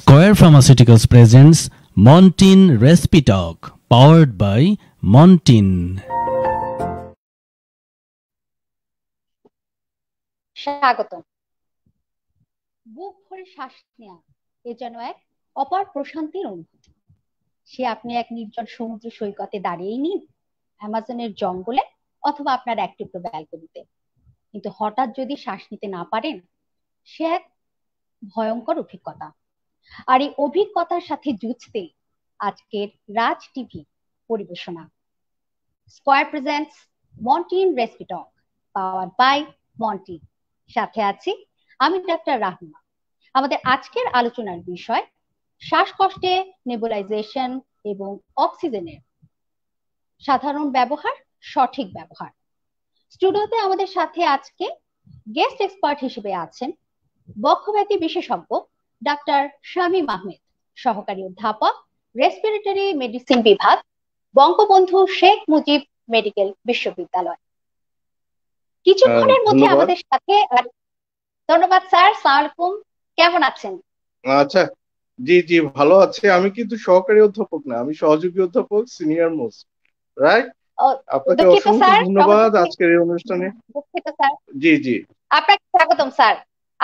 Square Pharmaceuticals presents Montin Respitalk, powered by Montin. স্বাগত। বুক ভরে শ্বাস নেওয়া এ যেন এক অপার প্রশান্তির অনুভূতি। সে আপনি এক নির্জন সমুদ্র সৈকতে দাঁড়িয়েই নিন, অ্যামাজনের জঙ্গলে, অথবা আপনার এক টুকরো ব্যালকনিতে। কিন্তু হঠাৎ যদি শ্বাস নিতে না পারেন, সে এক ভয়ঙ্কর অভিজ্ঞতা। আর এই অভিজ্ঞতার সাথে যুঝতে আজকের রাজ টিভি পরিবেশনা Square presents Montin Respitalk, power by Montin. সাথে আছি আমি ডাক্তার রাহমা। আমাদের আজকের আলোচনার বিষয় শ্বাসকষ্টে নেবুলাইজেশন এবং অক্সিজেনের সাধারণ ব্যবহার, সঠিক ব্যবহার। স্টুডিওতে আমাদের সাথে আজকে গেস্ট এক্সপার্ট হিসেবে আছেন বক্ষব্যাধি বিশেষজ্ঞ ডাক্তার শামীম আহমেদ, সহকারী অধ্যাপক, রেসপিরেটরি মেডিসিন বিভাগ, বঙ্গবন্ধু শেখ মুজিব মেডিকেল বিশ্ববিদ্যালয়। কিছুক্ষণের মধ্যে আমাদের সাথে ধন্যবাদ স্যার। আসসালামু আলাইকুম, কেমন আছেন? আচ্ছা, জি জি ভালো আছে। আমি কিন্তু সহকারী অধ্যাপক না, আমি সহযোগী অধ্যাপক, সিনিয়র মোস্ট, রাইট? আপনাকে অসংখ্য ধন্যবাদ আজকের এই অনুষ্ঠানে। জি জি, আপনাকে স্বাগতম স্যার।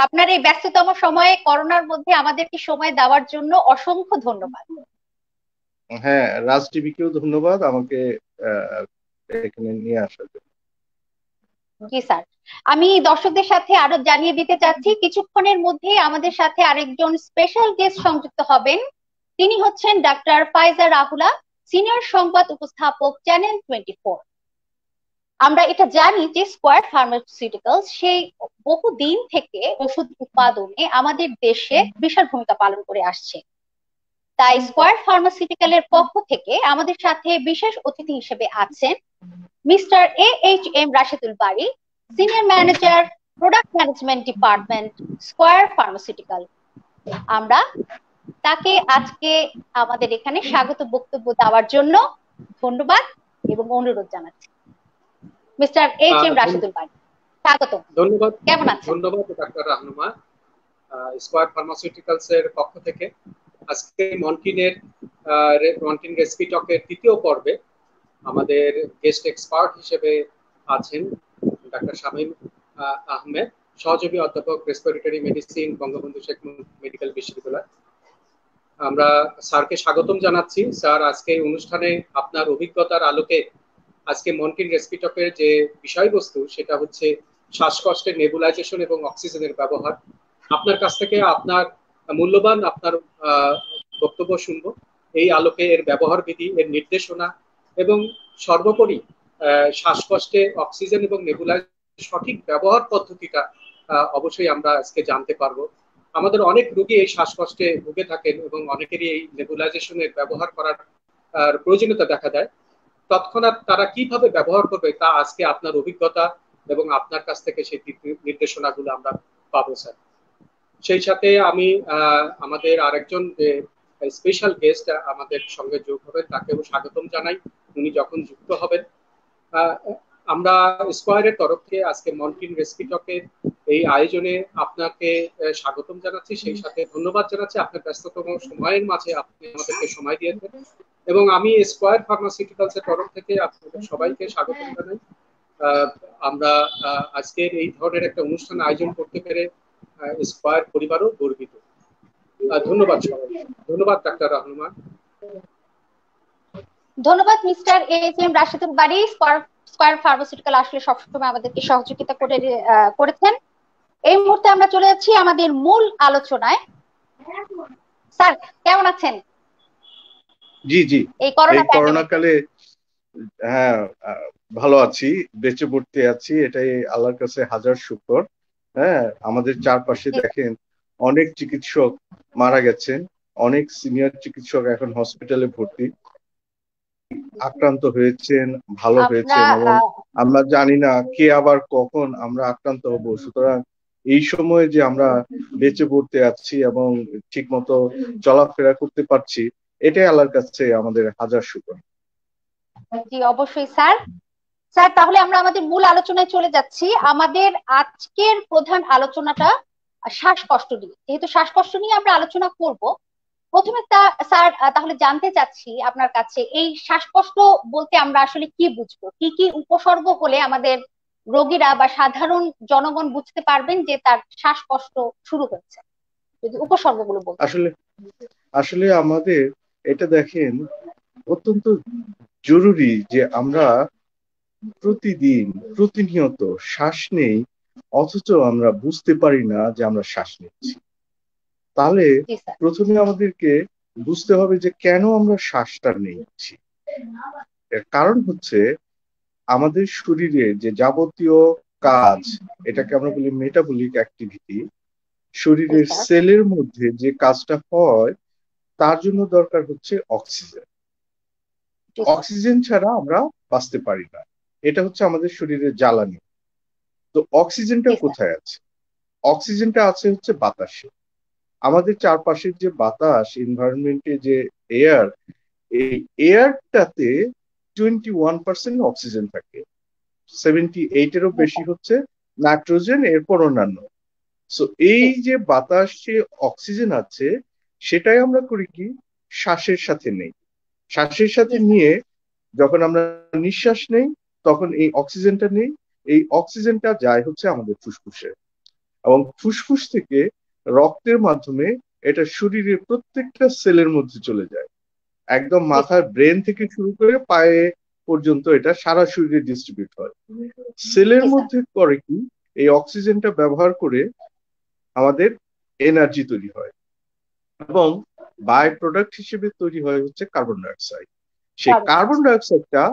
আপনার এই ব্যস্ততম সময়ে করোনার মধ্যে আমাদেরকে সময় দেওয়ার জন্য অসংখ্য ধন্যবাদ। হ্যাঁ, রাজ টিভিকেও ধন্যবাদ আমাকে এখানে নিয়ে আসার জন্য। জি স্যার, আমি দর্শকদের সাথে আরো জানিয়ে দিতে চাচ্ছি কিছুক্ষণের মধ্যে আমাদের সাথে আরেকজন স্পেশাল গেস্ট সংযুক্ত হবেন। তিনি হচ্ছেন ডাক্তার ফাইজা রাহুলা, সিনিয়র সংবাদ উপস্থাপক, চ্যানেল 24। আমরা এটা জানি যে স্কয়ার ফার্মাসিউটিক্যালস সেই বহুদিন থেকে ওষুধ উৎপাদনে আমাদের দেশে বিশাল ভূমিকা পালন করে আসছে। তাই স্কয়ার ফার্মাসিউটিক্যালের পক্ষ থেকে আমাদের সাথে বিশেষ অতিথি হিসেবে আছেন mister AHM Rashedul Bari, senior manager, product management department, Square pharmaceutical. আমরা তাকে আজকে আমাদের এখানে স্বাগত বক্তব্য দেওয়ার জন্য ধন্যবাদ এবং অনুরোধ জানাচ্ছি। মিস্টার AHM রাশেদুল বারী, স্বাগত। ধন্যবাদ। কেমন আছেন? ধন্যবাদ ডাক্তার রাহনুমা। স্কয়ার ফার্মাসিউটিক্যালস এর পক্ষ থেকে আজকে মন্টিন রেসপিটকের তৃতীয় পর্বে আমাদের গেস্ট এক্সপার্ট হিসেবে আছেন ডাক্তার শামীম আহমেদ, সহযোগী অধ্যাপক, respiratory medicine, Bangabandhu Sheikh Mujib medical বিশ্ববিদ্যালয়। আমরা স্যারকে স্বাগতম জানাচ্ছি। স্যার, আজকে এই অনুষ্ঠানে আপনার অভিজ্ঞতার আলোকে আজকে মন্টিন রেসপিটকের যে বিষয়বস্তু সেটা হচ্ছে শ্বাসকষ্টের নেবুলাইজেশন এবং অক্সিজেনের ব্যবহার। আপনার কাছ থেকে আপনার মূল্যবান বক্তব্য শুনবো। এই আলোকে এর ব্যবহার বিধি, এর নির্দেশনা এবং সর্বোপরি শ্বাসকষ্টে অক্সিজেন এবং নেবুলাইজেশন সঠিক ব্যবহার পদ্ধতিটা অবশ্যই আমরা আজকে জানতে পারবো। আমাদের অনেক রোগী এই শ্বাসকষ্টে ভুগে থাকেন এবং অনেকেরই এই নেবুলাইজেশনের ব্যবহার করার প্রয়োজনীয়তা দেখা দেয়। তৎক্ষণাৎ তারা কিভাবে ব্যবহার করবে তা আজকে আপনার অভিজ্ঞতা এবং আপনার কাছ থেকে সেই নির্দেশনাগুলো আমরা পাবো স্যার। সেই সাথে আমি আমাদের আরেকজন স্পেশাল গেস্ট আমাদের সঙ্গে যোগ হবেন, তাকেও স্বাগতম জানাই। উনি যখন যুক্ত হবেন, আমরা স্কয়ারের তরফ থেকে আজকে মন্টিন রেসপিটকের এই আয়োজনে আপনাকে স্বাগতম জানাচ্ছি। সেই সাথে ধন্যবাদ জানাচ্ছি আপনার ব্যস্ততম সময়ের মাঝে আপনি আমাদেরকে সময় দিয়েছেন। এবং আমি স্কয়ার ফার্মাসিউটিক্যালস এর তরফ থেকে আপনাদের সবাইকে স্বাগতম জানাই। আমরা আজকের এই ধরনের একটা অনুষ্ঠান আয়োজন করতে পেরে স্কয়ার পরিবারও গর্বিত। ধন্যবাদ সবাই। ধন্যবাদ ডাক্তার রহমান। ধন্যবাদ মিস্টার AHM রাশেদুল বারী। স্কয়ার ফার্মাসিউটিক্যাল আসলে সবসময় আমাদেরকে সহযোগিতা করেছেন। এই মুহূর্তে আমরা চলে যাচ্ছি আমাদের মূল আলোচনায়। স্যার, কেমন আছেন? জি জি, এই করোনা কালে হ্যাঁ ভালো আছি, বেঁচে পড়তে আছি, এটাই আল্লাহর কাছে হাজার শুকর। হ্যাঁ, আমাদের চারপাশে দেখেন অনেক চিকিৎসক মারা গেছেন, অনেক সিনিয়র চিকিৎসক এখন হসপিটালে ভর্তি, আক্রান্ত হয়েছেন, ভালো হয়েছেন, এবং আমরা জানি না কে আবার কখন আমরা আক্রান্ত হব। সুতরাং এই সময় যে আমরা বেঁচে পড়তে আছি এবং ঠিক মতো চলাফেরা করতে পারছি, এটাই আল্লাহর কাছে আমাদের হাজার শুকর। জি অবশ্যই স্যার। স্যার, তাহলে আমরা আমাদের মূল আলোচনায় চলে যাচ্ছি। আমাদের আজকের প্রধান আলোচনাটা শ্বাসকষ্ট নিয়ে। যেহেতু শ্বাসকষ্ট নিয়ে আমরা আলোচনা করব, প্রথমে স্যার তাহলে জানতে চাচ্ছি আপনার কাছে, এই শ্বাসকষ্ট বলতে আমরা আসলে কি বুঝবো? কি কি উপসর্গ হলে আমাদের রোগীরা বা সাধারণ জনগণ বুঝতে পারবেন যে তার শ্বাসকষ্ট শুরু হচ্ছে? যদি উপসর্গগুলো বলতে। আসলে আসলে আমাদের এটা দেখেন অত্যন্ত জরুরি যে আমরা প্রতিদিন প্রতিনিয়ত শ্বাস নেই, অথচ আমরা বুঝতে পারি না যে আমরা শ্বাস নিচ্ছি। তাহলে প্রথমে আমাদেরকে বুঝতে হবে যে কেন আমরা শ্বাসটা নিচ্ছি। এর কারণ হচ্ছে আমাদের শরীরে যে যাবতীয় কাজ, এটাকে আমরা বলি মেটাবলিক অ্যাক্টিভিটি, শরীরের সেলের মধ্যে যে কাজটা হয় তার জন্য দরকার হচ্ছে অক্সিজেন। অক্সিজেন ছাড়া আমরা বাঁচতে পারি না, এটা হচ্ছে আমাদের শরীরের জ্বালানি। তো অক্সিজেনটা কোথায় আছে? অক্সিজেনটা আছে হচ্ছে বাতাসে। আমাদের চারপাশের যে বাতাস, এনভায়রনমেন্টে যে এয়ার, এই এয়ারটাতে 21% অক্সিজেন থাকে, 78-এরও বেশি হচ্ছে নাইট্রোজেন, এরপর অন্যান্য। সো এই যে বাতাসে অক্সিজেন আছে, সেটাই আমরা করি কি শ্বাসের সাথে নেই। শ্বাসের সাথে নিয়ে যখন আমরা নিঃশ্বাস নেই, তখন এই অক্সিজেনটা নেই, এই অক্সিজেনটা যায় হচ্ছে আমাদের ফুসফুসে, এবং ফুসফুস থেকে রক্তের মাধ্যমে এটা শরীরের প্রত্যেকটা সেলের মধ্যে চলে যায়, একদম মাথার ব্রেন থেকে শুরু করে পায়ে পর্যন্ত এটা সারা শরীরে ডিস্ট্রিবিউট হয়। সেলের মধ্যে করে কি এই অক্সিজেনটা ব্যবহার করে আমাদের এনার্জি তৈরি হয়, এবং বাই প্রোডাক্ট হিসেবে তৈরি হয় হচ্ছে কার্বন ডাইঅক্সাইড। সেই কার্বন ডাইঅক্সাইডটা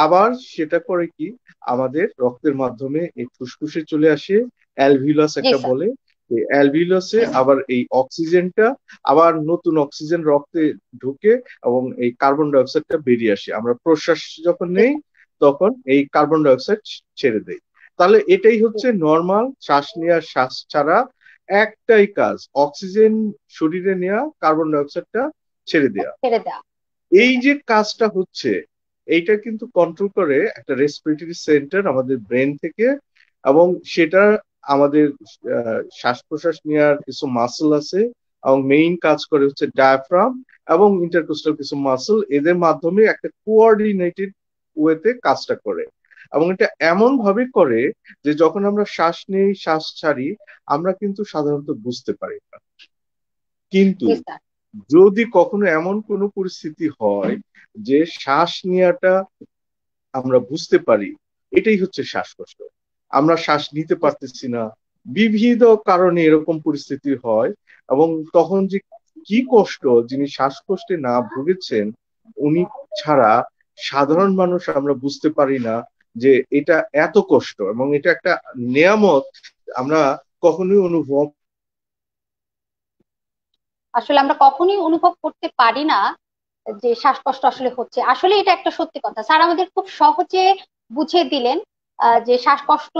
আবার সেটা করে কি আমাদের রক্তের মাধ্যমে এই ফুসফুসে চলে আসে, অ্যালভিউলাস একটা বলে, এই অ্যালভিউলাসে আবার এই অক্সিজেনটা আবার নতুন অক্সিজেন রক্তে ঢুকে এবং এই কার্বন ডাইঅক্সাইডটা বেরিয়ে আসে। আমরা প্রশ্বাস যখন নেই তখন এই কার্বন ডাইঅক্সাইড ছেড়ে দেই। তাহলে এটাই হচ্ছে নর্মাল শ্বাস নেওয়া, শ্বাস ছাড়া একটাই কাজ, অক্সিজেন শরীরে নেওয়া, কার্বন ডাইঅক্সাইডটা ছেড়ে দেওয়া। এই যে কাজটা হচ্ছে, এইটা কিন্তু কন্ট্রোল করে একটা রেসপিরেটরি সেন্টার আমাদের ব্রেন থেকে, এবং সেটা আমাদের শ্বাস প্রশ্বাস নেওয়ার কিছু মাসল আছে, এবং মেইন কাজ করে হচ্ছে ডায়াফ্রাম এবং ইন্টারকোস্টাল কিছু মাসল, এদের মাধ্যমে একটা কোঅর্ডিনেটেড ওয়েতে কাজটা করে। এবং এটা এমন ভাবে করে যে যখন আমরা শ্বাস নেই, শ্বাস ছাড়ি, আমরা কিন্তু সাধারণত বুঝতে পারি না। কিন্তু যদি কখনো এমন কোনো পরিস্থিতি হয় যে শ্বাস নেওয়াটা আমরা বুঝতে পারি, এটাই হচ্ছে শ্বাসকষ্ট। আমরা শ্বাস নিতে পারতেছি না, বিবিধ কারণে এরকম পরিস্থিতি হয়, এবং তখন যে কি কষ্ট, যিনি শ্বাসকষ্টে না ভুগেছেন উনি ছাড়া সাধারণ মানুষ আমরা বুঝতে পারি না যে এটা এত কষ্ট, এবং এটা একটা নেয়ামত আমরা কখনোই অনুভব করতে পারি না যে শ্বাসকষ্ট আসলে হচ্ছে। আসলে এটা একটা সত্যি কথা। স্যার আমাদের খুব সহজে বুঝিয়ে দিলেন যে শ্বাসকষ্ট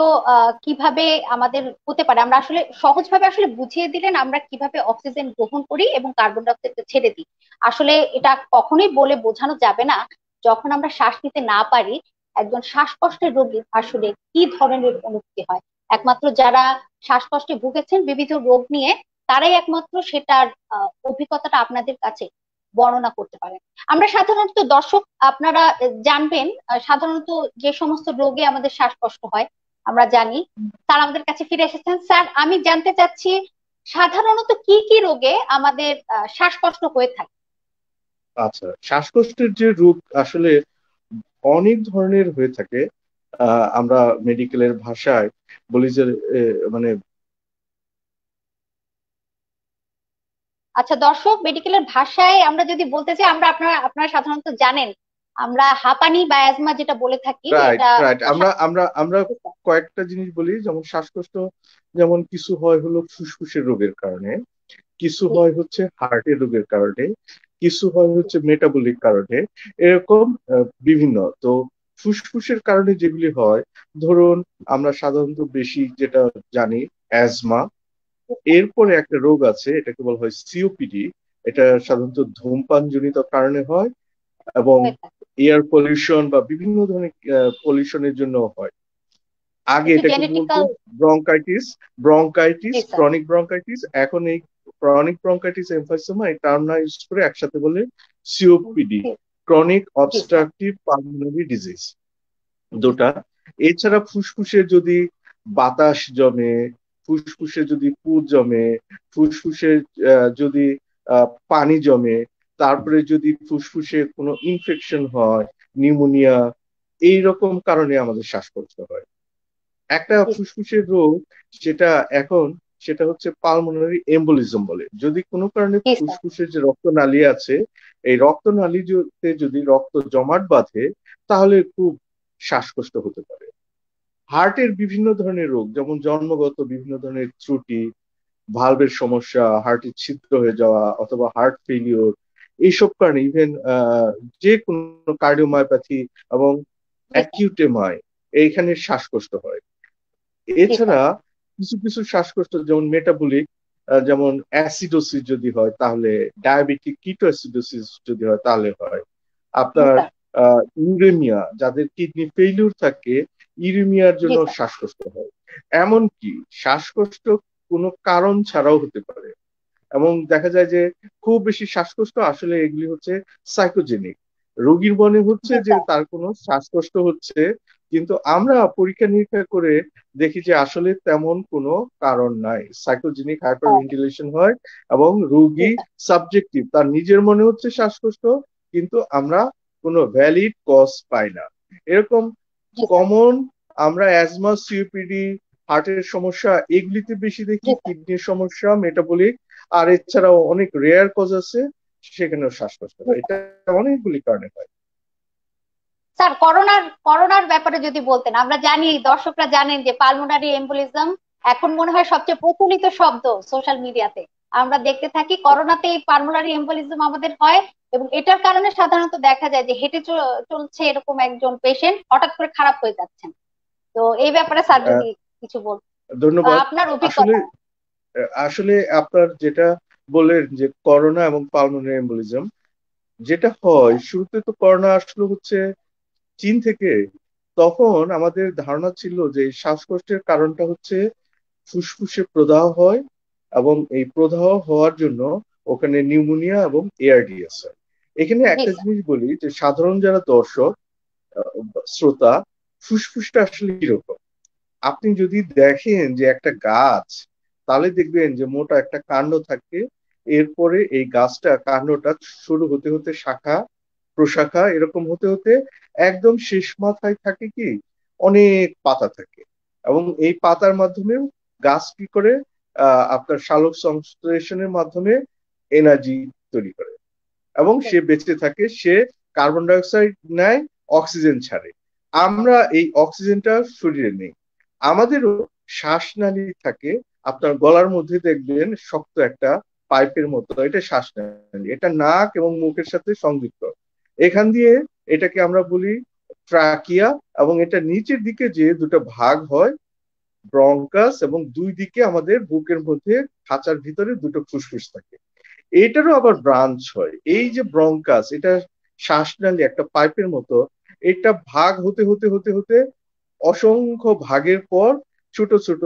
কিভাবে আমাদের হতে পারে। আমরা আসলে সহজভাবে আসলে বুঝিয়ে দিলেন আমরা কিভাবে অক্সিজেন গ্রহণ করি এবং কার্বন ডাইঅক্সাইড ছেড়ে দিই। আসলে এটা কখনোই বলে বোঝানো যাবে না। যখন আমরা শ্বাস নিতে না পারি, একজন শ্বাসকষ্টের রোগীর আসলে কি ধরনের অনুভূতি হয়, একমাত্র যারা শ্বাসকষ্টে ভুগেছেন বিবিধ রোগ নিয়ে তারাই একমাত্র সেটার অভিজ্ঞতাটা আপনাদের কাছে বর্ণনা করতে পারেন। আমরা সাধারণত দর্শক আপনারা জানবেন সাধারণত যে সমস্ত রোগে আমাদের শ্বাসকষ্ট হয় আমরা জানি। স্যার আমাদের কাছে ফিরে এসেছেন। স্যার আমি জানতে চাচ্ছি সাধারণত কি কি রোগে আমাদের শ্বাসকষ্ট হয়ে থাকে? আচ্ছা, শ্বাসকষ্টের যে রোগ আসলে অনেক ধরনের হয়ে থাকে। আমরা মেডিকেলের ভাষায় বলি যে মানে আচ্ছা দর্শক, মেডিকেলের ভাষায় আমরা যদি বলতে চাই, আপনারা সাধারণত জানেন আমরা হাঁপানি বা অ্যাজমা যেটা বলে থাকি। আমরা কয়েকটা জিনিস বলি, যেমন শ্বাসকষ্ট যেমন কিছু হয় হলো ফুসফুসের রোগের কারণে, কিছু হয় হচ্ছে হার্টের রোগের কারণে, কিছু হয় হচ্ছে মেটাবলিক কারণে, এরকম বিভিন্ন। তো ফুসফুসের কারণে যেগুলি হয়, ধরুন আমরা সাধারণত বেশি যেটা জানি অ্যাজমা, এরপরে একটা রোগ আছে এটাকে বলা হয় সিওপিডি। এটা সাধারণত ধূমপানজনিত কারণে হয়, এবং এয়ার পলিউশন বা বিভিন্ন ধরনের পলিউশনের জন্য হয়। আগে এটাকে বলতো ব্রঙ্কাইটিস, ক্রনিক ব্রঙ্কাইটিস। এখন এই ক্রনিক ব্রঙ্কাইটিস এমফাইসোমা এই টার্ম না ইউজ করে একসাথে বলে COPD, chronic obstructive pulmonary disease দুটা। এছাড়া ফুসফুসে যদি বাতাস জমে, ফুসফুসে যদি পুজ জমে, ফুসফুসে যদি পানি জমে, তারপরে যদি ফুসফুসে কোনো ইনফেকশন হয়, নিউমোনিয়া, এইরকম কারণে আমাদের শ্বাসকষ্ট হয়। একটা ফুসফুসের রোগ সেটা হচ্ছে পালমোনারি এম্বোলিজম বলে। যদি কোনো কারণে ফুসফুসের যে রক্তনালী আছে, এই রক্তনালীতে যদি রক্ত জমাট বাঁধে তাহলে খুব শ্বাসকষ্ট হতে পারে। হার্টের বিভিন্ন ধরনের রোগ, যেমন জন্মগত বিভিন্ন ধরনের ত্রুটি, ভালভের সমস্যা, হার্টের ছিদ্র হয়ে যাওয়া অথবা হার্ট ফেলিওর, এইসব কারণে ইভেন যে কোনো কার্ডিওমায়োপ্যাথি এবং অ্যাকিউটেমায় এইখানে শ্বাসকষ্ট হয়। এছাড়া কিছু কিছু শ্বাসকষ্ট যেমন মেটাবলিক, যেমন অ্যাসিডোসিস যদি হয় তাহলে, ডায়াবেটিক কিটো অ্যাসিডোসিস যদি হয় তাহলে হয়। আপনার ইউরেমিয়া, যাদের কিডনি ফেইলিউর থাকে, ইউরেমিয়ার জন্য শ্বাসকষ্ট হয়। এমনকি শ্বাসকষ্ট কোনো কারণ ছাড়াও হতে পারে, এবং দেখা যায় যে খুব বেশি শ্বাসকষ্ট আসলে এগুলি হচ্ছে সাইকোজেনিক। রোগীর মনে হচ্ছে যে তার কোনো শ্বাসকষ্ট হচ্ছে, কিন্তু আমরা পরীক্ষা নিরীক্ষা করে দেখি যে আসলে তেমন কোনো কারণ নাই, সাইকোজেনিক হাইপারভেন্টিলেশন হয় এবং রোগী সাবজেক্টিভ, তার নিজের মনে হচ্ছে শ্বাসকষ্ট, কিন্তু আমরা কোনো ভ্যালিড কজ পাই না। এরকম কমন আমরা অ্যাজমা, সিওপিডি, হার্টের সমস্যা এগুলিতে বেশি দেখি, কিডনির সমস্যা, মেটাবলিক, আর এছাড়াও অনেক রেয়ার কজ আছে সেখানেও শ্বাসকষ্ট হয়। এটা অনেকগুলি কারণে হয়। স্যার, করোনার ব্যাপারে যদি বলতেন। আমরা জানি, দর্শকরা জানেন যে পালমোনারি এম্বোলিজম এখন মনে হয় সবচেয়ে প্রচলিত শব্দ সোশ্যাল মিডিয়াতে। আমরা দেখতে থাকি করোনাতে এই পালমোনারি এম্বোলিজম আমাদের হয়, এবং এটার কারণে সাধারণত দেখা যায় যে হেঁটে চলছে এরকম একজন পেশেন্ট হঠাৎ করে খারাপ হয়ে যাচ্ছেন। তো এই ব্যাপারে স্যার যদি কিছু বলতেন। ধন্যবাদ। আপনার অভিজ্ঞতা। আসলে আপনার যেটা বললেন যে করোনা এবং পালমোনারি এম্বোলিজম, যেটা হয় শুরুতে তো করোনা আসলো হচ্ছে চীন থেকে। তখন আমাদের ধারণা ছিল যে শ্বাসকষ্টের কারণটা হচ্ছে ফুসফুসে প্রদাহ হয়, এবং এই প্রদাহ হওয়ার জন্য ওখানে নিউমোনিয়া এবং এআরডিএস হয়। এখানে একটা জিনিস বলি যে সাধারণ যারা দর্শক শ্রোতা, ফুসফুসটা আসলে কিরকম, আপনি যদি দেখেন যে একটা গাছ, তাহলে দেখবেন যে মোটা একটা কাণ্ড থাকে, এরপরে এই গাছটা কাণ্ডটা শুরু হতে হতে শাখা প্রশাখা এরকম হতে হতে একদম শেষ মাথায় থাকে কি অনেক পাতা থাকে, এবং এই পাতার মাধ্যমে গাছ কি করে আপনার সালোক সংশ্লেষণের মাধ্যমে এনার্জি তৈরি করে, এবং সে বেঁচে থাকে, সে কার্বন ডাই অক্সাইড নেয়, অক্সিজেন ছাড়ে। আমরা এই অক্সিজেনটা শরীরে নেই। আমাদেরও শ্বাসনালী থাকে, আপনার গলার মধ্যে দেখবেন শক্ত একটা পাইপের মতো, এটা শ্বাসনালী, এটা নাক এবং মুখের সাথে সংযুক্ত। এখান দিয়ে এটাকে আমরা বলি ট্রাকিয়া, এবং এটা নিচের দিকে যে দুটো ভাগ হয়, ব্রঙ্কাস, এবং দুই দিকে আমাদের বুকের মধ্যে খাঁচার ভিতরে দুটো ফুসফুস থাকে। এটারও আবার ব্রাঞ্চ হয়। এই যে ব্রঙ্কাস, এটা শ্বাসনালী একটা পাইপের মতো, এটা ভাগ হতে হতে হতে হতে অসংখ্য ভাগের পর ছোট ছোট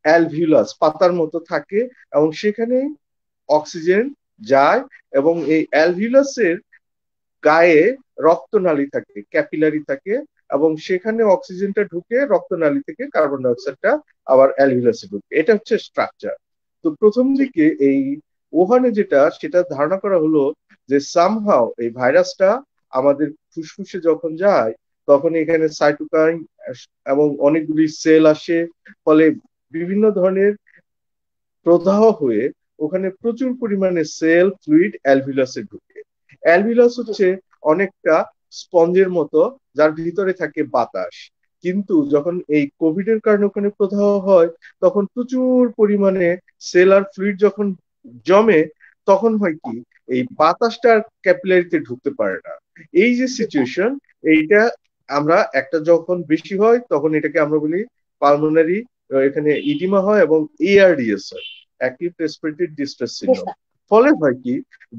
অ্যালভিউলাস পাতার মতো থাকে, এবং সেখানে অক্সিজেন যায়, এবং এই অ্যালভিউলাসের গায়ে রক্তনালী থাকে, ক্যাপিলারি থাকে, এবং সেখানে অক্সিজেনটা ঢুকে রক্তনালী থেকে কার্বন ডাই অক্সাইডটা আবার অ্যালভিউলাসে ঢুকে। এটা হচ্ছে স্ট্রাকচার। তো প্রথম দিকে এই ওখানে সেটা ধারণা করা হলো যে সামহাও এই ভাইরাসটা আমাদের ফুসফুসে যখন যায় তখন এখানে সাইটোকাইন এবং অনেকগুলি সেল আসে, ফলে বিভিন্ন ধরনের প্রদাহ হয়ে ওখানে প্রচুর পরিমাণে সেল ফ্লুইড অ্যালভিউলাসে ঢুকে। অ্যালভিউলাস হচ্ছে অনেকটা স্পঞ্জের মতো, যার ভিতরে থাকে বাতাস। কিন্তু যখন এই কোভিড এর কারণে ওখানে প্রদাহ হয়, তখন প্রচুর পরিমাণে সেল আর ফ্লুইড যখন জমে, তখন হয় কি এই বাতাসটা ক্যাপিলারিতে ঢুকতে পারে না। এই যে সিচুয়েশন, এইটা আমরা একটা যখন বেশি হয় তখন এটাকে আমরা বলি পালমোনারি, এখানে ইডিমা হয় এবং এআরডিএস হয়, অ্যাকিউট রেসপিরেটরি ডিস্ট্রেস সিনড্রোম। ফলে হয় কি,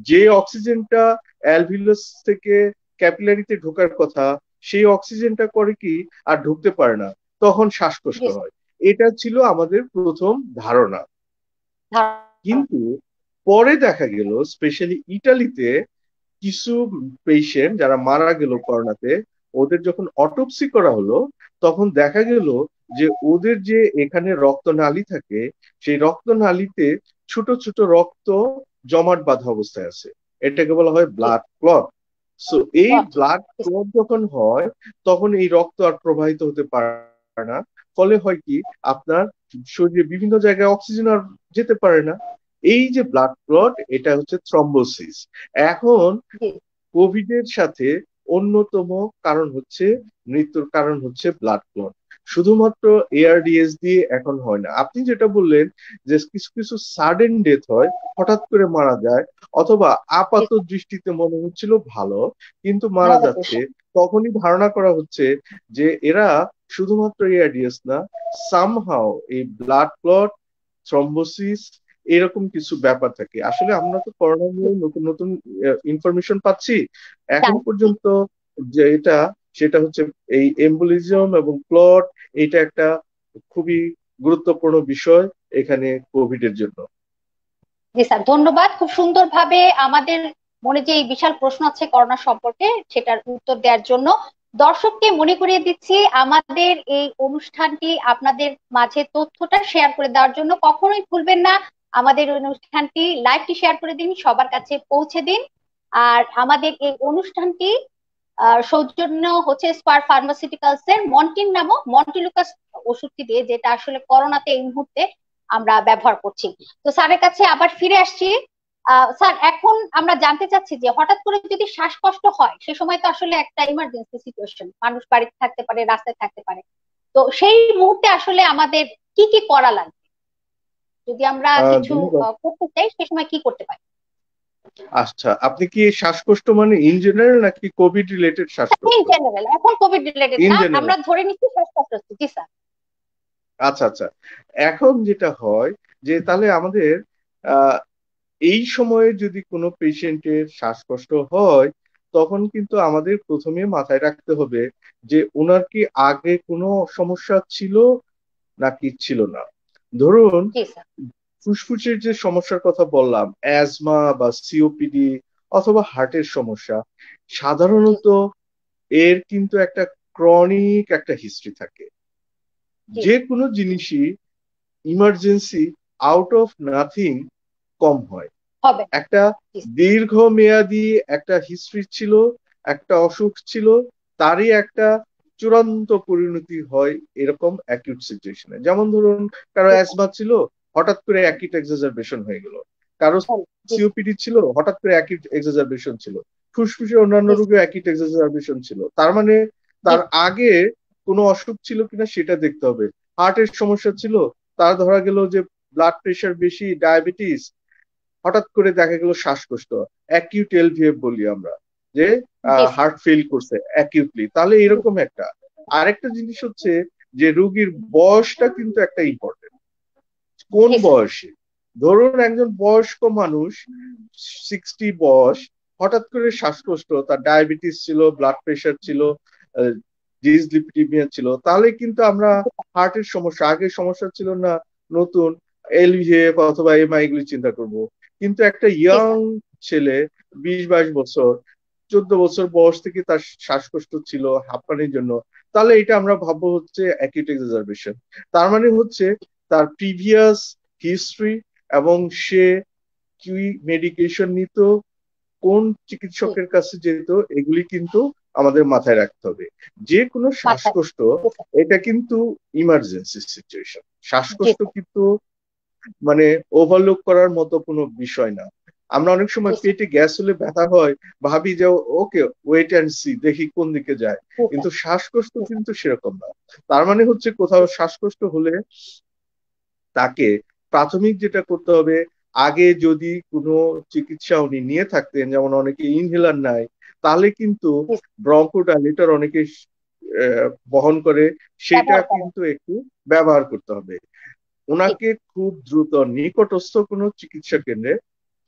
যে অক্সিজেনটা অ্যালভিউলাস থেকে ক্যাপিলারিতে ঢোকার কথা, সেই অক্সিজেনটা করে কি আর ঢুকতে পারে না, তখন শ্বাসকষ্ট হয়। এটা ছিল আমাদের প্রথম ধারণা। কিন্তু পরে দেখা গেল স্পেশালি ইটালিতে কিছু পেশেন্ট যারা মারা গেল করোনাতে, ওদের যখন অটোপসি করা হলো তখন দেখা গেল যে ওদের যে এখানে রক্তনালী থাকে, সেই রক্তনালীতে ছোট ছোট রক্ত জমাট বাঁধা অবস্থায় আছে, এটাকে বলা হয় ব্লাড ক্লট। সো এই ব্লাড ক্লট যখন হয় তখন এই রক্ত আর প্রবাহিত হতে পারে না, ফলে হয় কি আপনার শরীরে বিভিন্ন জায়গায় অক্সিজেন আর যেতে পারে না। এই যে ব্লাড ক্লট, এটা হচ্ছে থ্রম্বোসিস। এখন কোভিড এর সাথে অন্যতম কারণ হচ্ছে, মৃত্যুর কারণ হচ্ছে ব্লাড ক্লট। শুধুমাত্র এআরডিএস দিয়ে এখন হয় না। আপনি যেটা বললেন যে কিছু কিছু সাডেন ডেথ হয়, হঠাৎ করে মারা যায়, অথবা আপাত দৃষ্টিতে মনে হচ্ছিল ভালো কিন্তু মারা যাচ্ছে, তখনই ধারণা করা হচ্ছে যে এরা শুধুমাত্র এআরডিএস না, সামহাও এই ব্লাড ক্লট, থ্রম্বোসিস এরকম কিছু ব্যাপার থাকে। আসলে আমরা তো করোনা নিয়ে নতুন নতুন ইনফরমেশন পাচ্ছি এখন পর্যন্ত, যে এটা সেটা হচ্ছে এই এম্বোলিজম এবং ক্লট, এটা একটা খুবই গুরুত্বপূর্ণ বিষয় এখানে কোভিড এর জন্য। জি স্যার, ধন্যবাদ। খুব সুন্দরভাবে আমাদের মনে যে এই বিশাল প্রশ্ন আছে করোনা সম্পর্কে সেটার উত্তর দেওয়ার জন্য। দর্শককে মনে করিয়ে দিচ্ছি, আমাদের এই অনুষ্ঠানটি আপনাদের মাঝে তথ্যটা শেয়ার করে দেওয়ার জন্য কখনোই ভুলবেন না। আমাদের অনুষ্ঠানটি লাইভটি শেয়ার করে দিন, সবার কাছে পৌঁছে দিন। আর আমাদের এই অনুষ্ঠানটি সৌজন্য হচ্ছে স্পার ফার্মাসিউটিক্যালস এর মন্টিন নামক মন্টিলুকাস ওষুধটি দিয়ে, যেটা আসলে করোনাতে এই মুহূর্তে আমরা ব্যবহার করছি। তো স্যারের কাছে আবার ফিরে আসছি। স্যার, এখন আমরা জানতে চাচ্ছি যে হঠাৎ করে যদি শ্বাসকষ্ট হয়, সে সময় তো আসলে একটা ইমার্জেন্সি সিচুয়েশন, মানুষ বাড়িতে থাকতে পারে, রাস্তায় থাকতে পারে, তো সেই মুহূর্তে আসলে আমাদের কি কি করা লাগবে? যদি আমরা কিছু করতে চাই সে সময় কি করতে পারি? আচ্ছা, আপনি কি শ্বাসকষ্ট মানে ইন জেনারেল নাকি কোভিড রিলেটেড শ্বাসকষ্ট? ইন জেনারেল, এখন কোভিড রিলেটেড না, আমরা ধরে নিচ্ছি শ্বাসকষ্ট হচ্ছে। জি স্যার। আচ্ছা আচ্ছা, এখন যেটা হয় যে তাহলে আমাদের এই সময়ে যদি কোনো পেশেন্টের শ্বাসকষ্ট হয় তখন কিন্তু আমাদের প্রথমে মাথায় রাখতে হবে যে ওনার কি আগে কোনো সমস্যা ছিল নাকি ছিল না। ধরুন ফুসফুসের যে সমস্যার কথা বললাম, অ্যাজমা বা সিওপিডি অথবা হার্টের সমস্যা, সাধারণত এর কিন্তু একটা ক্রনিক একটা হিস্ট্রি থাকে। যে কোনো জিনিসই ইমার্জেন্সি আউট অফ নাথিং কম হয়। একটা দীর্ঘমেয়াদী একটা হিস্ট্রি ছিল, একটা অসুখ ছিল, তারই একটা চূড়ান্ত পরিণতি হয় এরকম অ্যাকিউট সিচুয়েশনে। যেমন ধরুন কারো অ্যাজমা ছিল, হঠাৎ করে অ্যাকিউট এক্সাজারবেশন হয়ে গেল, কারো সিওপিডি ছিল, হঠাৎ করে অ্যাকিউট এক্সাজারবেশন ছিল, ফুসফুসের অন্যান্য রোগে অ্যাকিউট এক্সাজারবেশন ছিল। তার মানে তার আগে কোনো অসুখ ছিল কিনা সেটা দেখতে হবে। হার্টের সমস্যা ছিল, তার ধরা গেল যে ব্লাড প্রেশার বেশি, ডায়াবেটিস, হঠাৎ করে দেখা গেল শ্বাসকষ্ট, অ্যাকিউট এলভিএফ বলি আমরা, যে হার্ট ফেল করছে অ্যাকিউটলি, তাহলে এরকম একটা। আরেকটা জিনিস হচ্ছে যে রোগীর বয়সটা কিন্তু একটা ইম্পর্টেন্ট। কোন বয়সে, ধরুন একজন বয়স্ক মানুষ 60 বয়স, হঠাৎ করে শ্বাসকষ্ট, তার ডায়াবেটিস ছিল, ব্লাড প্রেশার ছিল, ডিসলিপিডিমিয়া ছিল, তাহলে কিন্তু আমরা হার্টের সমস্যা, আগে সমস্যা ছিল না, নতুন এলভিএফ অথবা এমআই এগুলি চিন্তা করব। কিন্তু একটা ইয়াং ছেলে 20-22 বছর, 14 বছর বয়স থেকে তার শ্বাসকষ্ট ছিল হাঁপানির জন্য, তাহলে এটা আমরা ভাববো হচ্ছে অ্যাকিউট এক্সাজারবেশন। তার মানে হচ্ছে তার প্রিভিয়াস হিস্ট্রি এবং সে কি মেডিকেশন নিত, কোন চিকিৎসকের কাছে যেত, এগুলি কিন্তু আমাদের মাথায় রাখতে হবে। যে কোনো শ্বাসকষ্ট এটা কিন্তু ইমার্জেন্সি সিচুয়েশন। শ্বাসকষ্ট কিন্তু মানে ওভারলুক করার মতো কোনো বিষয় না। আমরা অনেক সময় পেটে গ্যাস হলে ব্যথা হয়, ভাবি যে ওকে ওয়েট অ্যান্ড সি, দেখি কোন দিকে যায়, কিন্তু শ্বাসকষ্ট কিন্তু সেরকম না। তার মানে হচ্ছে কোথাও শ্বাসকষ্ট হলে তাকে প্রাথমিক যেটা করতে হবে, আগে যদি কোনো চিকিৎসা উনি নিয়ে থাকতেন, যেমন অনেকে ইনহেলার নেয়, তাহলে কিন্তু ব্রঙ্কোডাইলেটর অনেকে বহন করে, সেটা কিন্তু একটু ব্যবহার করতে হবে। ওনাকে খুব দ্রুত নিকটস্থ কোনো চিকিৎসা কেন্দ্রে,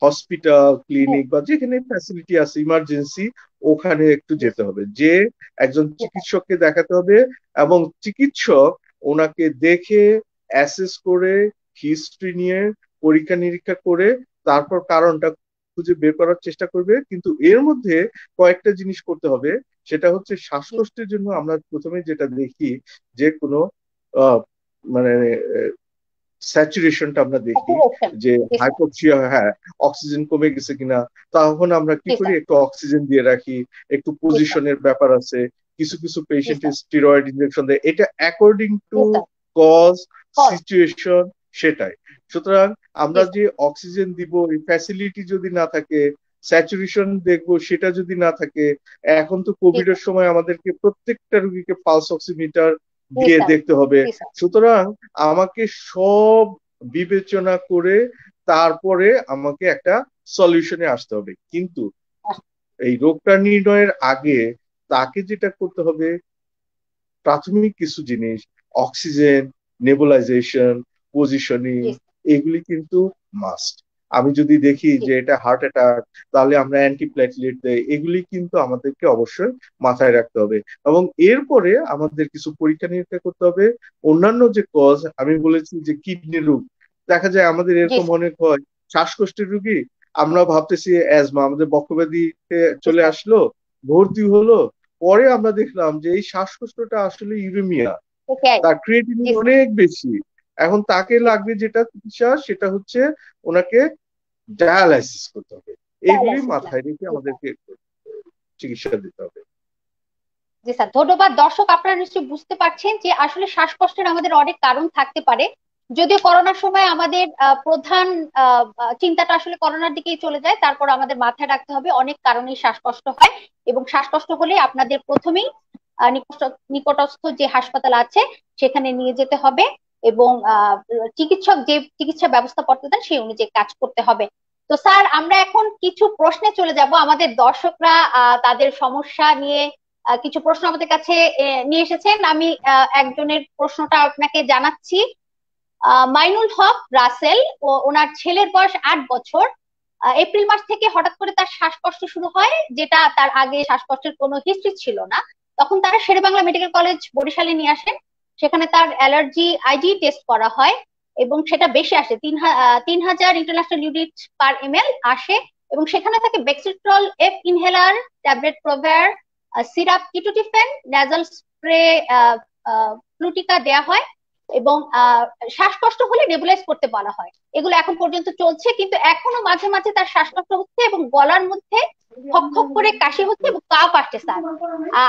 হসপিটাল, ক্লিনিক বা যেখানে ফ্যাসিলিটি আছে ইমার্জেন্সি, ওখানে একটু যেতে হবে, যে একজন চিকিৎসককে দেখাতে হবে এবং চিকিৎসক ওনাকে দেখে অ্যাসেস করে, হিস্ট্রি নিয়ে পরীক্ষা নিরীক্ষা করে তারপর কারণটা খুঁজে বের করার চেষ্টা করবে। কিন্তু এর মধ্যে কয়েকটা জিনিস করতে হবে, সেটা হচ্ছে শ্বাসকষ্টের জন্য আমরা প্রথমে যেটা দেখি যে কোনো মানে স্যাচুরেশনটা আমরা দেখি যে হাইপোক্সিয়া, হ্যাঁ, অক্সিজেন কমে গেছে কিনা। তখন আমরা কি করি, একটু অক্সিজেন দিয়ে রাখি, একটু পজিশনের ব্যাপার আছে, কিছু কিছু পেশেন্টের স্টেরয়েড ইনজেকশন দেয়, এটা অ্যাকর্ডিং টু কজ সিচুয়েশন সেটাই। সুতরাং আমরা যে অক্সিজেন দিব, এই ফ্যাসিলিটি যদি না থাকে, স্যাচুরেশন দেখবো সেটা যদি না থাকে, এখন তো কোভিড এর সময় আমাদেরকে প্রত্যেকটা রোগীকে পালস অক্সিমিটার দিয়ে দেখতে হবে। সুতরাং আমাকে সব বিবেচনা করে তারপরে আমাকে একটা সলিউশনে আসতে হবে। কিন্তু এই রোগটা নির্ণয়ের আগে তাকে যেটা করতে হবে, প্রাথমিক কিছু জিনিস, অক্সিজেন, নেবুলাইজেশন, পজিশনিং, এগুলি কিন্তু মাস্ট। আমি যদি দেখি যে এটা হার্ট অ্যাটাক, তাহলে আমরা অ্যান্টিপ্লেটলেট দেই, এগুলি কিন্তু আমাদেরকে অবশ্যই মাথায় রাখতে হবে। এবং এরপরে আমাদের কিছু পরীক্ষা নিরীক্ষা করতে হবে। অন্যান্য যে কজ আমি বলেছি যে কিডনি রোগ, দেখা যায় আমাদের এরকম অনেক হয়, শ্বাসকষ্টের রোগী, আমরা ভাবতেছি অ্যাজমা, আমাদের বক্ষব্যাধিতে চলে আসলো, ভর্তি হলো, পরে আমরা দেখলাম যে এই শ্বাসকষ্টটা আসলে ইউরেমিয়া, তার ক্রিয়েটিনিন অনেক বেশি। এখন তাকে লাগবে যেটা চিকিৎসা, সেটা হচ্ছে ওনাকে ডায়ালাইসিস করতে হবে। এইগুলি মাথায় রেখে আমাদেরকে চিকিৎসা দিতে হবে। জি স্যার, ধন্যবাদ। দর্শক, আপনারা নিশ্চয়ই বুঝতে পারছেন যে আসলে শ্বাসকষ্টের আমাদের অনেক কারণ থাকতে পারে। যদিও করোনার সময় আমাদের প্রধান চিন্তাটা আসলে করোনার দিকেই চলে যায়, তারপর আমাদের মাথায় রাখতে হবে অনেক কারণেই শ্বাসকষ্ট হয়, এবং শ্বাসকষ্ট হলে আপনাদের প্রথমেই নিকটস্থ যে হাসপাতাল আছে সেখানে নিয়ে যেতে হবে, এবং চিকিৎসক যে চিকিৎসা ব্যবস্থা করতে দেন সেই অনুযায়ী কাজ করতে হবে। তো স্যার, আমরা এখন কিছু প্রশ্নে চলে যাব। আমাদের দর্শকরা তাদের সমস্যা নিয়ে কিছু প্রশ্ন আমাদের কাছে নিয়ে এসেছেন। আমি একজনের প্রশ্নটা আপনাকে জানাচ্ছি। মাইনুল হক রাসেল, ওনার ছেলের বয়স 8 বছর। এপ্রিল মাস থেকে হঠাৎ করে তার শ্বাসকষ্ট শুরু হয়, যেটা তার আগে শ্বাসকষ্টের কোনো হিস্ট্রি ছিল না। তখন তারা শেরেবাংলা মেডিকেল কলেজ বরিশালে নিয়ে আসেন। সেখানে তার অ্যালার্জি আইজি টেস্ট করা হয় এবং সেটা বেশি আসে, 3000 ইন্টারন্যাশনাল ইউনিট পার ml আসে। এবং সেখানে তাকে Bexitrol F inhaler, tablet Provair, syrup ketotifen, nasal spray Flutica দেয়া হয়, এবং শ্বাসকষ্ট হলে নেবুলাইজ করতে বলা হয়। এগুলো এখন পর্যন্ত চলছে, কিন্তু এখনো মাঝে মাঝে তার শ্বাসকষ্ট হচ্ছে এবং গলার মধ্যে খক খক করে কাশি হচ্ছে এবং কাঁপ আসছে। স্যার,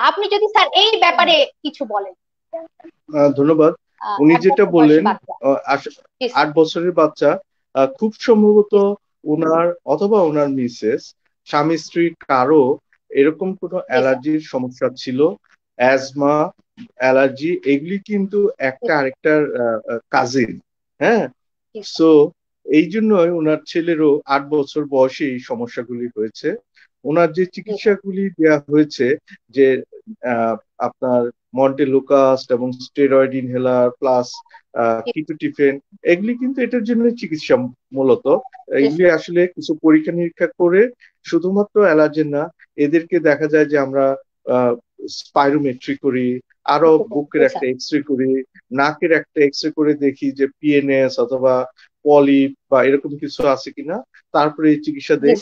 আপনি যদি স্যার এই ব্যাপারে কিছু বলেন। ধন্যবাদ। উনি যেটা বললেন 8 বছরের বাচ্চা, খুব সম্ভবত ওনার অথবা ওনার মিসেস, স্বামী স্ত্রী কারো এরকম কোনো অ্যালার্জির সমস্যা ছিল। অ্যাজমা, অ্যালার্জি, এগুলি কিন্তু একটা আরেকটার কাজিন। হ্যাঁ, সো এই জন্যই ওনার ছেলেরও 8 বছর বয়সে এই সমস্যাগুলি হয়েছে। ওনার যে চিকিৎসাগুলি দেওয়া হয়েছে, যে আপনার মন্টেলুকাস্ট এবং স্টেরয়েড ইনহেলার প্লাস কিটোটিফেন, এগুলি কিন্তু এটার জন্য চিকিৎসা মূলত। এগুলি আসলে কিছু পরীক্ষা নিরীক্ষা করে, শুধুমাত্র অ্যালার্জেন না, এদেরকে দেখা যায় যে আমরা স্পাইরোমেট্রি করি, আরো বুকের একটা এক্সরে করি, নাকের একটা এক্সরে করে দেখি যে পিএনএস অথবা পলিপ বা এরকম কিছু আছে কিনা, তারপরে এই চিকিৎসা দেই।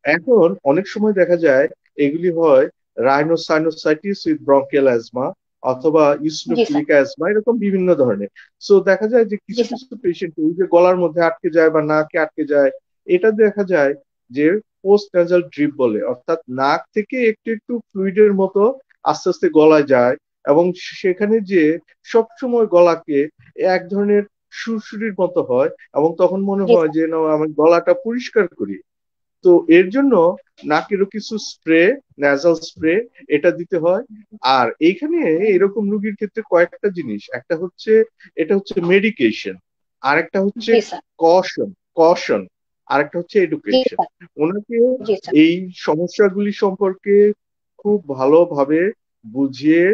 এখন অনেক সময় দেখা যায় এগুলি হয় রাইনোসাইনোসাইটিস উইথ ব্রঙ্কিয়াল অ্যাজমা অথবা ইউসিনোফিলিক অ্যাজমা, এরকম বিভিন্ন ধরনের। সো দেখা যায় যে কিছু কিছু পেশেন্ট এই যে গলার মধ্যে আটকে যায় বা নাকে আটকে যায়, এটা দেখা যায় যে পোস্ট নাজাল ড্রিপ বলে, অর্থাৎ নাক থেকে একটু একটু ফ্লুইডের মতো আস্তে আস্তে গলায় যায়, এবং সেখানে যে সবসময় গলাকে এক ধরনের সুরসুরির মতো হয়, এবং তখন মনে হয় যে না, আমি গলাটা পরিষ্কার করি। তো এর জন্য নাকেরও কিছু স্প্রে, ন্যাজাল স্প্রে, এটা দিতে হয়। আর এইখানে এরকম রোগীর ক্ষেত্রে কয়েকটা জিনিস, একটা হচ্ছে এটা হচ্ছে মেডিকেশন, আরেকটা হচ্ছে কশন কশন আরেকটা হচ্ছে এডুকেশন। ওনাকে এই সমস্যাগুলি সম্পর্কে খুব ভালোভাবে বুঝিয়ে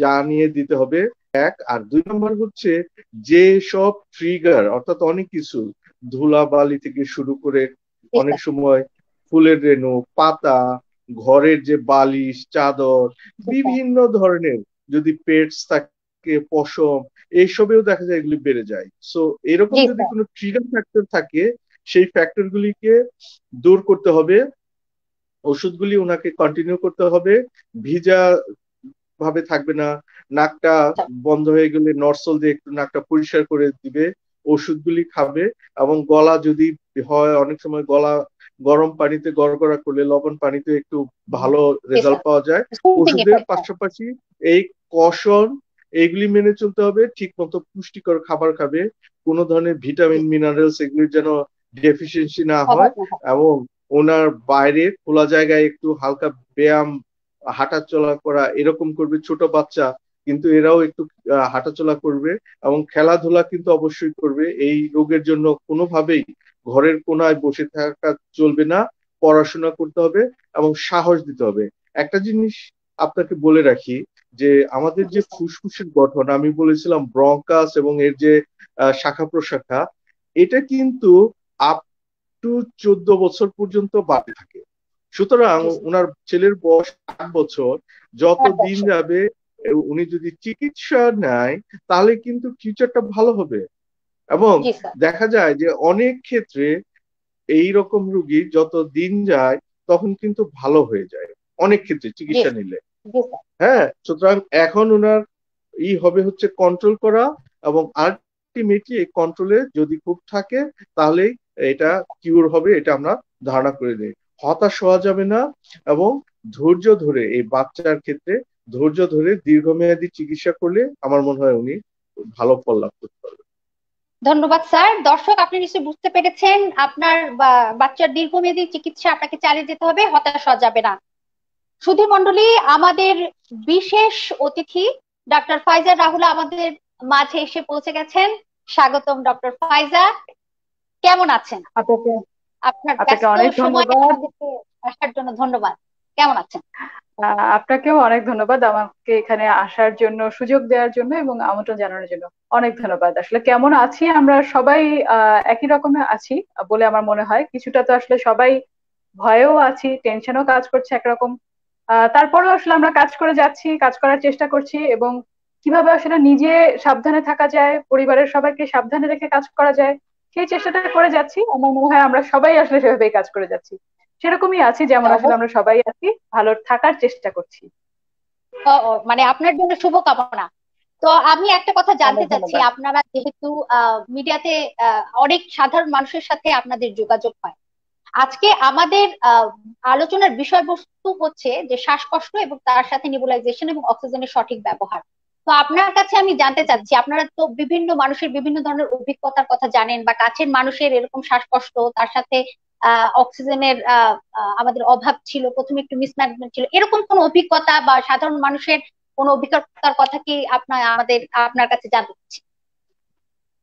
জানিয়ে দিতে হবে, এক। আর 2 নম্বর হচ্ছে যে সব ট্রিগার, অর্থাৎ অনেক কিছু, ধুলাবালি থেকে শুরু করে অনেক সময় ফুলের রেণু, পাতা, ঘরের যে বালিশ, চাদর, বিভিন্ন ধরনের যদি পেটস থাকে, পশম, এইসবেও দেখা যায় এগুলি বেড়ে যায়। সো এরকম যদি কোনো ট্রিগার ফ্যাক্টর থাকে, সেই ফ্যাক্টরগুলিকে দূর করতে হবে, ওষুধগুলি ওনাকে কন্টিনিউ করতে হবে, ভিজা ভাবে থাকবে না, নাকটা বন্ধ হয়ে গেলে নরসল দিয়ে একটু নাকটা পরিষ্কার করে দিবে, ওষুধগুলি খাবে, এবং গলা যদি হয় অনেক সময় গলা গরম পানিতে গড়গড়া করলে লবণ পানিতে একটু ভালো রেজাল্ট পাওয়া যায়। ওষুধের পাশাপাশি এই কষন এইগুলি মেনে চলতে হবে, ঠিক মতো পুষ্টিকর খাবার খাবে, কোনো ধরনের ভিটামিন মিনারেলস এগুলির যেন ডেফিসিয়েন্সি না হয়, এবং ওনার বাইরে খোলা জায়গায় একটু হালকা ব্যায়াম হাঁটাচলা করা এরকম করবে। ছোট বাচ্চা কিন্তু এরাও একটু হাঁটাচলা করবে এবং খেলাধুলা কিন্তু অবশ্যই করবে। এই রোগের জন্য কোনোভাবেই ঘরের কোনায় বসে থাকা চলবে না, পড়াশোনা করতে হবে এবং সাহস দিতে হবে। একটা জিনিস আপনাকে বলে রাখি যে আমাদের যে ফুসফুসের গঠন, আমি বলেছিলাম ব্রঙ্কাস এবং এর যে শাখা প্রশাখা, এটা কিন্তু আপ টু 14 বছর পর্যন্ত বাড়তে থাকে। সুতরাং ওনার ছেলের বয়স 8 বছর, যত দিন যাবে উনি যদি চিকিৎসা নেয় তাহলে কিন্তু ফিউচারটা ভালো হবে। এবং দেখা যায় যে অনেক ক্ষেত্রে এই রকম রোগী যত দিন যায় তখন কিন্তু ভালো হয়ে যায় অনেক ক্ষেত্রে চিকিৎসা নিলে। হ্যাঁ, সুতরাং এখন ওনার হবে হচ্ছে কন্ট্রোল করা, এবং আলটিমেটলি এই কন্ট্রোলে যদি খুব থাকে তাহলেই এটা কিউর হবে, এটা আমরা ধারণা করে নিই। হতাশ হওয়া যাবে না, এবং ধৈর্য ধরে এই বাচ্চার ক্ষেত্রে ধৈর্য ধরে দীর্ঘমেয়াদী চিকিৎসা করলে আমার মনে হয় উনি ভালো ফল লাভ করতে পারবেন। ধন্যবাদ স্যার। দর্শক, আপনি নিশ্চয়ই বুঝতে পেরেছেন, আপনার বাচ্চার দীর্ঘমেয়াদী চিকিৎসা আপনাকে চালিয়ে যেতে হবে, হতাশ হওয়া যাবে না। সুধী মণ্ডলী, আমাদের বিশেষ অতিথি ডক্টর ফাইজা রাহুল আমাদের মাঝে এসে পৌঁছে গেছেন। স্বাগতম ডক্টর ফাইজা, কেমন আছেন? আপনাকে অনেক ধন্যবাদ আসার জন্য। ধন্যবাদ। কেমন আছেন? আপনাকেও অনেক ধন্যবাদ আমাকে এখানে আসার জন্য, সুযোগ দেওয়ার জন্য এবং আমন্ত্রণ জানানোর জন্য অনেক ধন্যবাদ। আসলে কেমন আছি, আমরা সবাই একই রকমে আছি বলে আমার মনে হয়। কিছুটা তো আসলে সবাই ভয়েও আছি, টেনশনও কাজ করছে একরকম, তারপরেও আসলে আমরা কাজ করে যাচ্ছি, কাজ করার চেষ্টা করছি, এবং কিভাবে আসলে নিজে সাবধানে থাকা যায়, পরিবারের সবাইকে সাবধানে রেখে কাজ করা যায় সেই চেষ্টাটা করে যাচ্ছি। আমার মনে হয় আমরা সবাই আসলে সেভাবেই কাজ করে যাচ্ছি, সেরকমই আছি যেমন আসলে আমরা সবাই আছি, ভালো থাকার চেষ্টা করছি। মানে আপনার জন্য শুভকামনা। তো আমি একটা কথা জানতে চাচ্ছি, আপনারা যেহেতু মিডিয়াতে অনেক সাধারণ মানুষের সাথে আপনাদের যোগাযোগ হয়, আজকে আমাদের আলোচনার বিষয়বস্তু হচ্ছে যে শ্বাসকষ্ট এবং তার সাথে নেবুলাইজেশন এবং অক্সিজেনের সঠিক ব্যবহার। তো আপনার কাছে আমি জানতে চাচ্ছি, আপনারা তো বিভিন্ন মানুষের বিভিন্ন ধরনের অভিজ্ঞতার কথা জানেন, বা কাছের মানুষের এরকম শ্বাসকষ্ট, তার সাথে অক্সিজেনের আমাদের অভাব ছিল, প্রথমে একটু মিসম্যানেজমেন্ট ছিল, এরকম কোন অভিজ্ঞতা বা সাধারণ মানুষের কোন অভিজ্ঞতার কথা কি আপনার কাছে জানতে চাচ্ছি,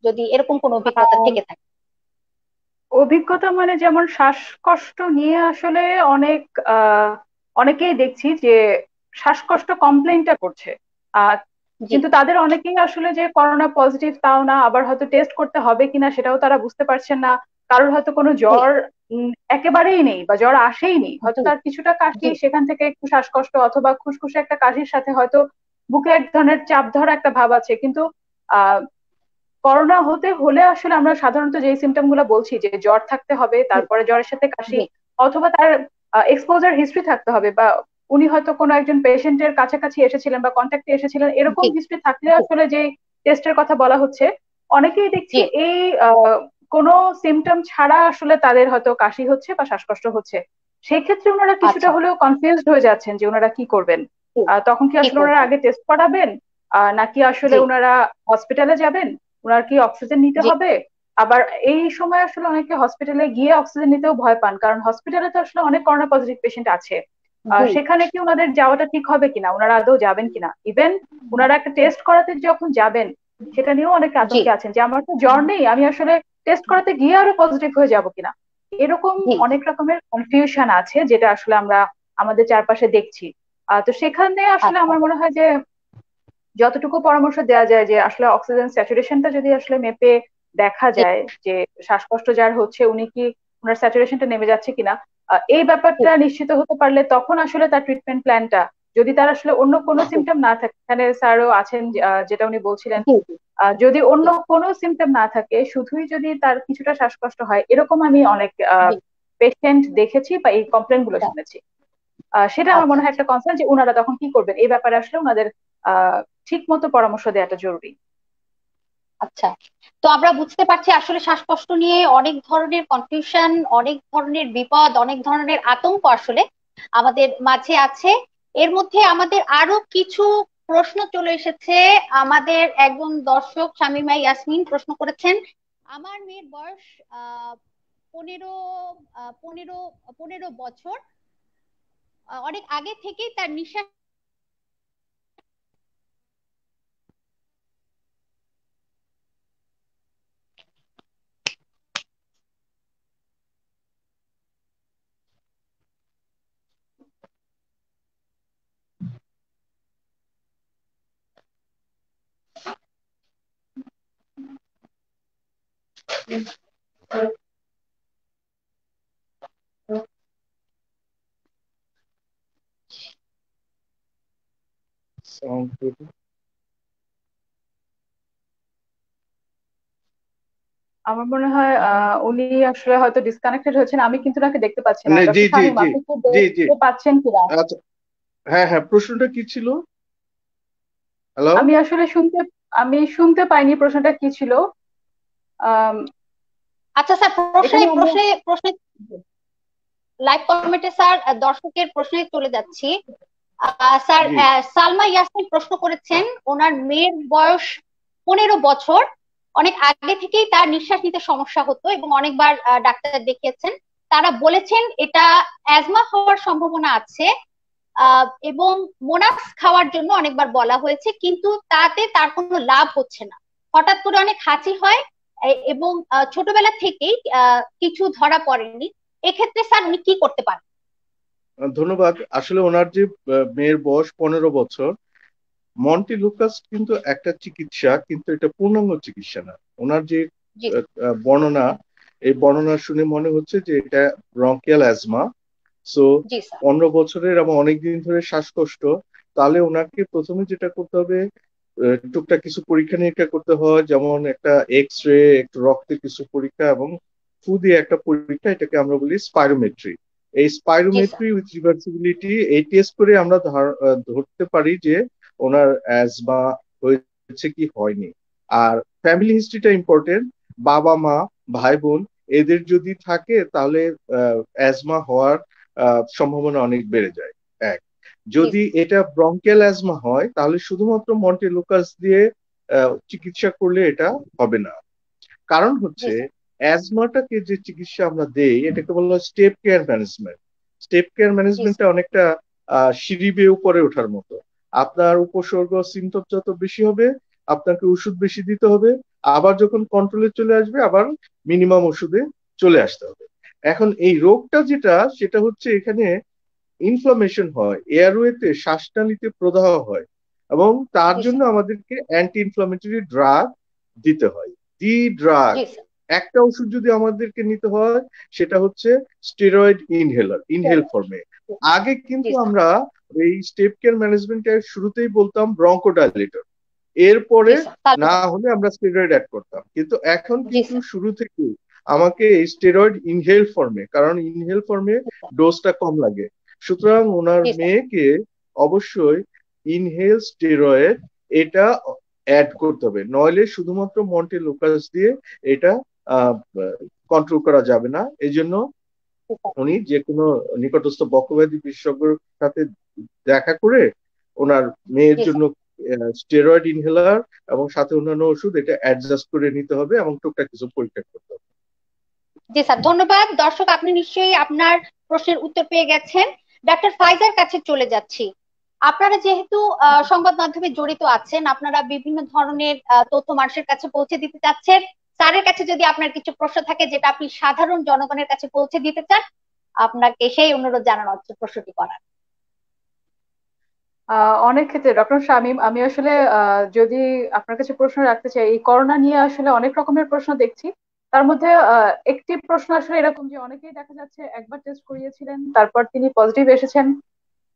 যদি এরকম কোন অভিজ্ঞতা থেকে থাকে। অভিজ্ঞতা মানে যেমন শ্বাসকষ্ট নিয়ে আসলে অনেকেই দেখছি যে শ্বাসকষ্ট কমপ্লেইনটা করছে, কিন্তু তাদের অনেকেই আসলে যে করোনা পজিটিভ তাও না, আবার হয়তো টেস্ট করতে হবে কিনা সেটাও তারা বুঝতে পারছেন না। কারোর হয়তো কোনো জ্বর একেবারেই নেই বা জ্বর আসেই নেই, হয়তো তার কিছুটা কাশি, সেখান থেকে একটু শ্বাসকষ্ট, অথবা খুসখুসে একটা কাশির সাথে হয়তো বুকে এক ধরনের চাপ ধরা একটা ভাব আছে। কিন্তু করোনা হলে আসলে আমরা সাধারণত যে সিমটম গুলো বলছি, যে জ্বর থাকতে হবে, তারপরে জ্বরের সাথে কাশি, অথবা তার এক্সপোজার হিস্ট্রি থাকতে হবে, বা উনি হয়তো কোনো একজন পেশেন্টের কাছাকাছি এসেছিলেন বা কন্ট্যাক্টে এসেছিলেন, এরকম হিস্ট্রি থাকলে আসলে যে টেস্টের কথা বলা হচ্ছে। অনেকেই দেখছি এই কোনো সিমটম ছাড়া আসলে তাদের হয়তো কাশি হচ্ছে বা শ্বাসকষ্ট হচ্ছে, সেই ক্ষেত্রে ওনারা কিছুটা হলেও কনফিউজড হয়ে যাচ্ছেন যে ওনারা কি করবেন। তখন কি আসলে ওনারা আগে টেস্ট করাবেন, নাকি আসলে ওনারা হসপিটালে যাবেন, ওনার কি অক্সিজেন নিতে হবে? আবার এই সময় আসলে অনেকে হসপিটালে গিয়ে অক্সিজেন নিতেও ভয় পান, কারণ হসপিটালে তো আসলে অনেক করোনা পজিটিভ পেশেন্ট আছে। সেখানে কি ওনাদের যাওয়াটা ঠিক হবে কিনা, ওনারা আদৌ যাবেন কিনা, ইভেন ওনারা একটা টেস্ট করাতে যখন যাবেন সেটা নিয়েও অনেকে আতঙ্কে আছেন যে আমার তো জ্বর নেই, আমি আসলে টেস্ট করাতে গিয়ে আরো পজিটিভ হয়ে যাব কিনা। এরকম অনেক রকমের কনফিউশন আছে, যেটা আসলে আমরা আমাদের চারপাশে দেখছি। তো সেখানে আসলে আমার মনে হয় যে যতটুকু পরামর্শ দেওয়া যায়, যে আসলে অক্সিজেন স্যাচুরেশনটা যদি আসলে মেপে দেখা যায় যে শ্বাসকষ্ট যার হচ্ছে উনি কি ওনার স্যাচুরেশনটা নেমে যাচ্ছে কিনা, এই ব্যাপারটা নিশ্চিত হতে পারলে তখন আসলে তার ট্রিটমেন্ট প্ল্যানটা, যদি তার আসলে অন্য কোনো সিমটম না থাকে, এখানে স্যারও আছেন যেটা উনি বলছিলেন, যদি অন্য কোনো সিমটম না থাকে, শুধুই যদি তার কিছুটা শ্বাসকষ্ট হয়, এরকম আমি অনেক পেশেন্ট দেখেছি বা এই কমপ্লেন গুলো শুনেছি। সেটা আমার মনে হয় একটা কনসার্ন, যে ওনারা তখন কি করবেন এই ব্যাপারে আসলে ওনাদের ঠিক মতো পরামর্শ দেওয়াটা জরুরি। আচ্ছা, তো আমরা বুঝতে পারছি আসলে শ্বাসকষ্ট নিয়ে অনেক ধরনের কনফিউশন, অনেক ধরনের বিপদ, অনেক ধরনের আতঙ্ক আসলে আমাদের মাঝে আছে। এর মধ্যে আমাদের আরো কিছু প্রশ্ন চলে এসেছে। আমাদের একজন দর্শক শামিমা ইয়াসমিন প্রশ্ন করেছেন, আমার মেয়ের বয়স 15 পনেরো 15 বছর, অনেক আগে থেকেই তার নিঃশ্বাস আমার মনে হয় উনি আসলে হয়তো ডিসকানেক্টেড হয়েছেন, আমি কিন্তু তাকে দেখতে পাচ্ছি না। জি ডক্টর জি শামীম, জি আপনি কি জি জি দেখতে পাচ্ছেন কিনা? আচ্ছা, হ্যাঁ হ্যাঁ, প্রশ্নটা কি ছিল? হ্যালো। আমি আসলে শুনতে পাইনি প্রশ্নটা কি ছিল। আচ্ছা স্যার, এখানে আমরা প্রশ্নে লাইভ কমেন্টে স্যার দর্শকের প্রশ্নে চলে যাচ্ছি। স্যার জি সালমা ইয়াসমিন প্রশ্ন করেছেন, ওনার মেয়ের বয়স 15 বছর, অনেক আগে থেকেই তার নিঃশ্বাস নিতে সমস্যা হতো এবং অনেকবার ডাক্তার দেখিয়েছেন। তারা বলেছেন এটা অ্যাজমা হওয়ার সম্ভাবনা আছে, এবং মোনাক্স খাওয়ার জন্য অনেকবার বলা হয়েছে, কিন্তু তাতে তার কোনো লাভ হচ্ছে না। হঠাৎ করে অনেক হাঁচি হয় এবং ছোটবেলা থেকেই কিছু ধরা পড়েনি। এক্ষেত্রে স্যার উনি কি করতে পারেন? ধন্যবাদ। আসলে ওনার যে মেয়ের বয়স 15 বছর, মন্টিলুকাস কিন্তু একটা চিকিৎসা, কিন্তু এটা পূর্ণাঙ্গ চিকিৎসা না। ওনার যে বর্ণনা, এই বর্ণনা শুনে মনে হচ্ছে যে এটা ব্রঙ্কিয়াল অ্যাজমা। সো 15 বছরের এবং অনেকদিন ধরে শ্বাসকষ্ট, তাহলে ওনাকে প্রথমে যেটা করতে হবে, টুকটাক কিছু পরীক্ষা নিরীক্ষা করতে হয়, যেমন একটা এক্স রে, একটু রক্তের কিছু পরীক্ষা এবং ফু দিয়ে একটা পরীক্ষা, এটাকে আমরা বলি স্পাইরোমেট্রি। এই স্পাইরোমেট্রি উইথ রিভার্সিবিলিটি, এই টেস্ট করে আমরা ধরতে পারি যে ওনার অ্যাজমা হয়েছে কি হয়নি। আর ফ্যামিলি হিস্ট্রিটা ইম্পর্টেন্ট। বাবা মা, ভাই বোন এদের যদি থাকে, তাহলে অ্যাজমা হওয়ার সম্ভাবনা অনেক বেড়ে যায়। এক, যদি এটা ব্রঙ্কিয়াল অ্যাজমা হয়, তাহলে শুধুমাত্র মন্টেলুকাস দিয়ে চিকিৎসা করলে এটা হবে না। কারণ হচ্ছে অ্যাজমাটাকে যে চিকিৎসা আমরা দেই, এটাকে বলা হয় step care management. Step care ম্যানেজমেন্টটা অনেকটা সিঁড়ি বেয়ে উপরে ওঠার মতো। আপনার উপসর্গ সিমটম যত বেশি হবে, আপনাকে ওষুধ বেশি দিতে হবে। আবার যখন কন্ট্রোলে চলে আসবে, আবার মিনিমাম ওষুধে চলে আসতে হবে। এখন এই রোগটা যেটা, সেটা হচ্ছে এখানে ইনফ্লামেশন হয়, এয়ারওয়েতে শ্বাসনালীতে প্রদাহ হয়, এবং তার জন্য আমাদেরকে অ্যান্টি ইনফ্লামেটরি ড্রাগ দিতে হয়। দি ড্রাগ, একটা ওষুধ যদি আমাদেরকে নিতে হয়, সেটা হচ্ছে স্টেরয়েড ইনহেল ফর্মে। আগে কিন্তু আমরা এই স্টেপ কেয়ার ম্যানেজমেন্টের শুরুতেই বলতাম ব্রঙ্কোডাইলেটর, এরপরে না হলে আমরা স্টেরয়েড অ্যাড করতাম। কিন্তু এখন কিন্তু শুরু থেকে আমাকে এই স্টেরয়েড ইনহেল ফর্মে, কারণ ইনহেল ফর্মে ডোজটা কম লাগে। সুতরাং ওনার মেয়েকে অবশ্যই ইনহেল স্টেরয়েড এটা অ্যাড করতে হবে, নইলে শুধুমাত্র মন্টেলুকাস দিয়ে এটা কন্ট্রোল করা যাবে না। এই জন্য উনি যে কোনো নিকটস্থ বক্ষব্যাধি বিশেষজ্ঞের সাথে দেখা করে ওনার মেয়ের জন্য স্টেরয়েড ইনহেলার এবং সাথে অন্যান্য ওষুধ এটা অ্যাডজাস্ট করে নিতে হবে, এবং টুকটাক কিছু পরীক্ষা করতে হবে। জি স্যার, ধন্যবাদ। দর্শক, আপনি নিশ্চয়ই আপনার প্রশ্নের উত্তর পেয়ে গেছেন। ডাক্তার ফাইজার কাছে চলে যাচ্ছি। আপনারা যেহেতু সংবাদ মাধ্যমে জড়িত আছেন, আপনারা বিভিন্ন ধরনের তথ্য মানুষের কাছে পৌঁছে দিতে চাচ্ছেন। স্যারের কাছে যদি আপনার কিছু প্রশ্ন থাকে যেটা আপনি সাধারণ জনগণের কাছে পৌঁছে দিতে চান, আপনাকে সেই অনুরোধ জানানো হচ্ছে প্রশ্নটি করার। অনেক ক্ষেত্রে ডক্টর শামীম, আমি আসলে যদি আপনার কাছে প্রশ্ন রাখতে চাই, এই করোনা নিয়ে আসলে অনেক রকমের প্রশ্ন দেখছি। তার মধ্যে একটি প্রশ্ন আসলে এরকম যে অনেকেই দেখা যাচ্ছে একবার টেস্ট করিয়েছিলেন, তারপর তিনি পজিটিভ এসেছেন,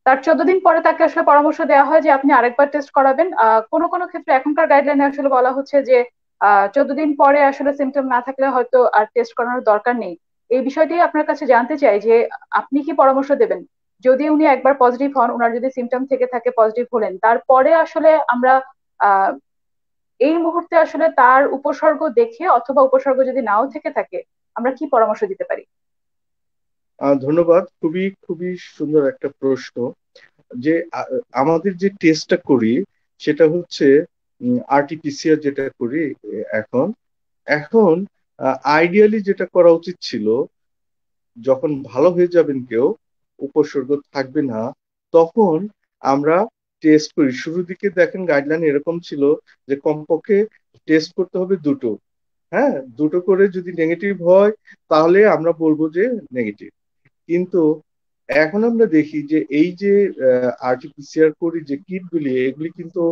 তার 14 দিন পরে তাকে আসলে পরামর্শ দেওয়া হয় যে আপনি আরেকবার টেস্ট করাবেন। কোনো কোনো ক্ষেত্রে এখনকার গাইডলাইনে আসলে বলা হচ্ছে যে 14 দিন পরে আসলে সিমটম না থাকলে হয়তো আর টেস্ট করানোর দরকার নেই। এই বিষয়টি আপনার কাছে জানতে চাই যে আপনি কি পরামর্শ দেবেন যদি উনি একবার পজিটিভ হন, ওনার যদি সিমটম থেকে থাকে পজিটিভ হলেন, তারপরে আসলে আমরা আহ এই মুহূর্তে আসলে তার উপসর্গ দেখে অথবা উপসর্গ যদি নাও থেকে থাকে আমরা কি পরামর্শ দিতে পারি? ধন্যবাদ। খুবই খুবই সুন্দর একটা প্রশ্ন। যে আমাদের যে টেস্টটা করি সেটা হচ্ছে আরটিপিসিআর যেটা করি এখন এখন আইডিয়ালি যেটা করা উচিত ছিল, যখন ভালো হয়ে যাবেন কেউ, উপসর্গ থাকবে না, তখন আমরা টেস্ট করি। শুরুর দিকে দেখেন গাইডলাইন এরকম ছিল যে কমপক্ষে টেস্ট করতে হবে দুটো। হ্যাঁ, দুটো করে যদি নেগেটিভ হয় তাহলে আমরা বলবো যে নেগেটিভ। কিন্তু এখন আমরা দেখি যে এই যে আরটিপিসিআর করি যে কিটগুলি, এগুলি কিন্তু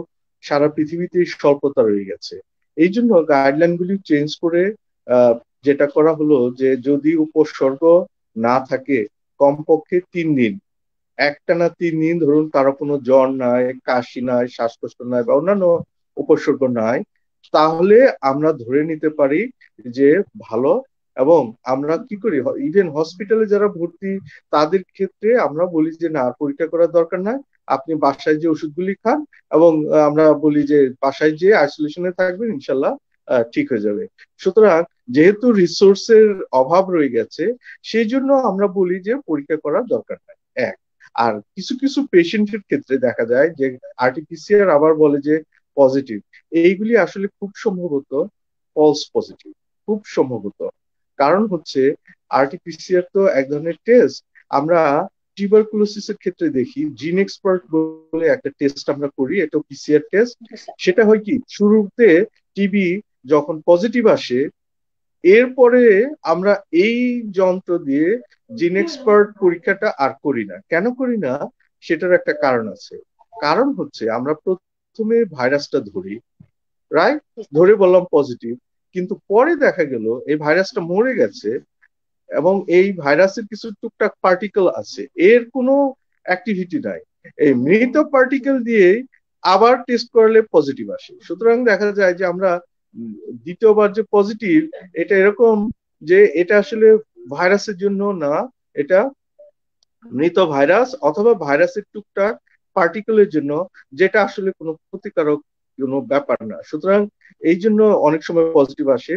সারা পৃথিবীতে স্বল্পতা রয়ে গেছে। এই জন্য গাইডলাইন গুলি চেঞ্জ করে আহ, যেটা করা হলো যে যদি উপসর্গ না থাকে কমপক্ষে 3 দিন, একটানা 3 দিন ধরুন কারো কোনো জ্বর নাই, কাশি নাই, শ্বাসকষ্ট নাই বা অন্যান্য উপসর্গ নাই, তাহলে আমরা ধরে নিতে পারি যে ভালো। এবং আমরা কি করি, ইভেন হসপিটালে যারা ভর্তি তাদের ক্ষেত্রে আমরা বলি যে না, আর পরীক্ষা করার দরকার নাই, আপনি বাসায় যে ওষুধগুলি খান, এবং আমরা বলি যে বাসায় যে আইসোলেশনে থাকবেন, ইনশাল্লাহ ঠিক হয়ে যাবে। সুতরাং যেহেতু রিসোর্সের অভাব রয়ে গেছে, সেই জন্য আমরা বলি যে পরীক্ষা করার দরকার নাই। এক, আর কিছু কিছু পেশেন্টের ক্ষেত্রে দেখা যায় যে আরটিপিসিআর আবার বলে যে পজিটিভ। এইগুলি আসলে খুব সম্ভবত ফলস পজিটিভ, খুব সম্ভবত। কারণ হচ্ছে আরটিপিসিআর তো এক ধরনের টেস্ট। আমরা টিউবারকুলোসিসের ক্ষেত্রে দেখি জিন এক্সপার্ট বলে একটা টেস্ট আমরা করি, এটা পিসিআর টেস্ট। সেটা হয় কি, শুরুতে টিবি যখন পজিটিভ আসে, এরপরে আমরা এই যন্ত্র দিয়ে জিন এক্সপার্ট পরীক্ষাটা আর করি না। কেন করি না, সেটার একটা কারণ আছে। কারণ হচ্ছে আমরা প্রথমে ভাইরাসটা ধরি, রাইট, ধরে বললাম পজিটিভ, কিন্তু পরে দেখা গেল এই ভাইরাসটা মরে গেছে এবং এই ভাইরাসের কিছু টুকটাক পার্টিকেল আছে, এর কোনো অ্যাক্টিভিটি নাই। এই মৃত পার্টিকেল দিয়ে আবার টেস্ট করলে পজিটিভ আসে। সুতরাং দেখা যায় যে আমরা দ্বিতীয়বার যে পজিটিভ, এটা এরকম যে এটা আসলে ভাইরাসের জন্য না, এটা মৃত ভাইরাস অথবা ভাইরাসের টুকটাক পার্টিকেলের জন্য, যেটা আসলে কোনো ক্ষতিকারক কোনো ব্যাপার না। সুতরাং এই জন্য অনেক সময় পজিটিভ আসে।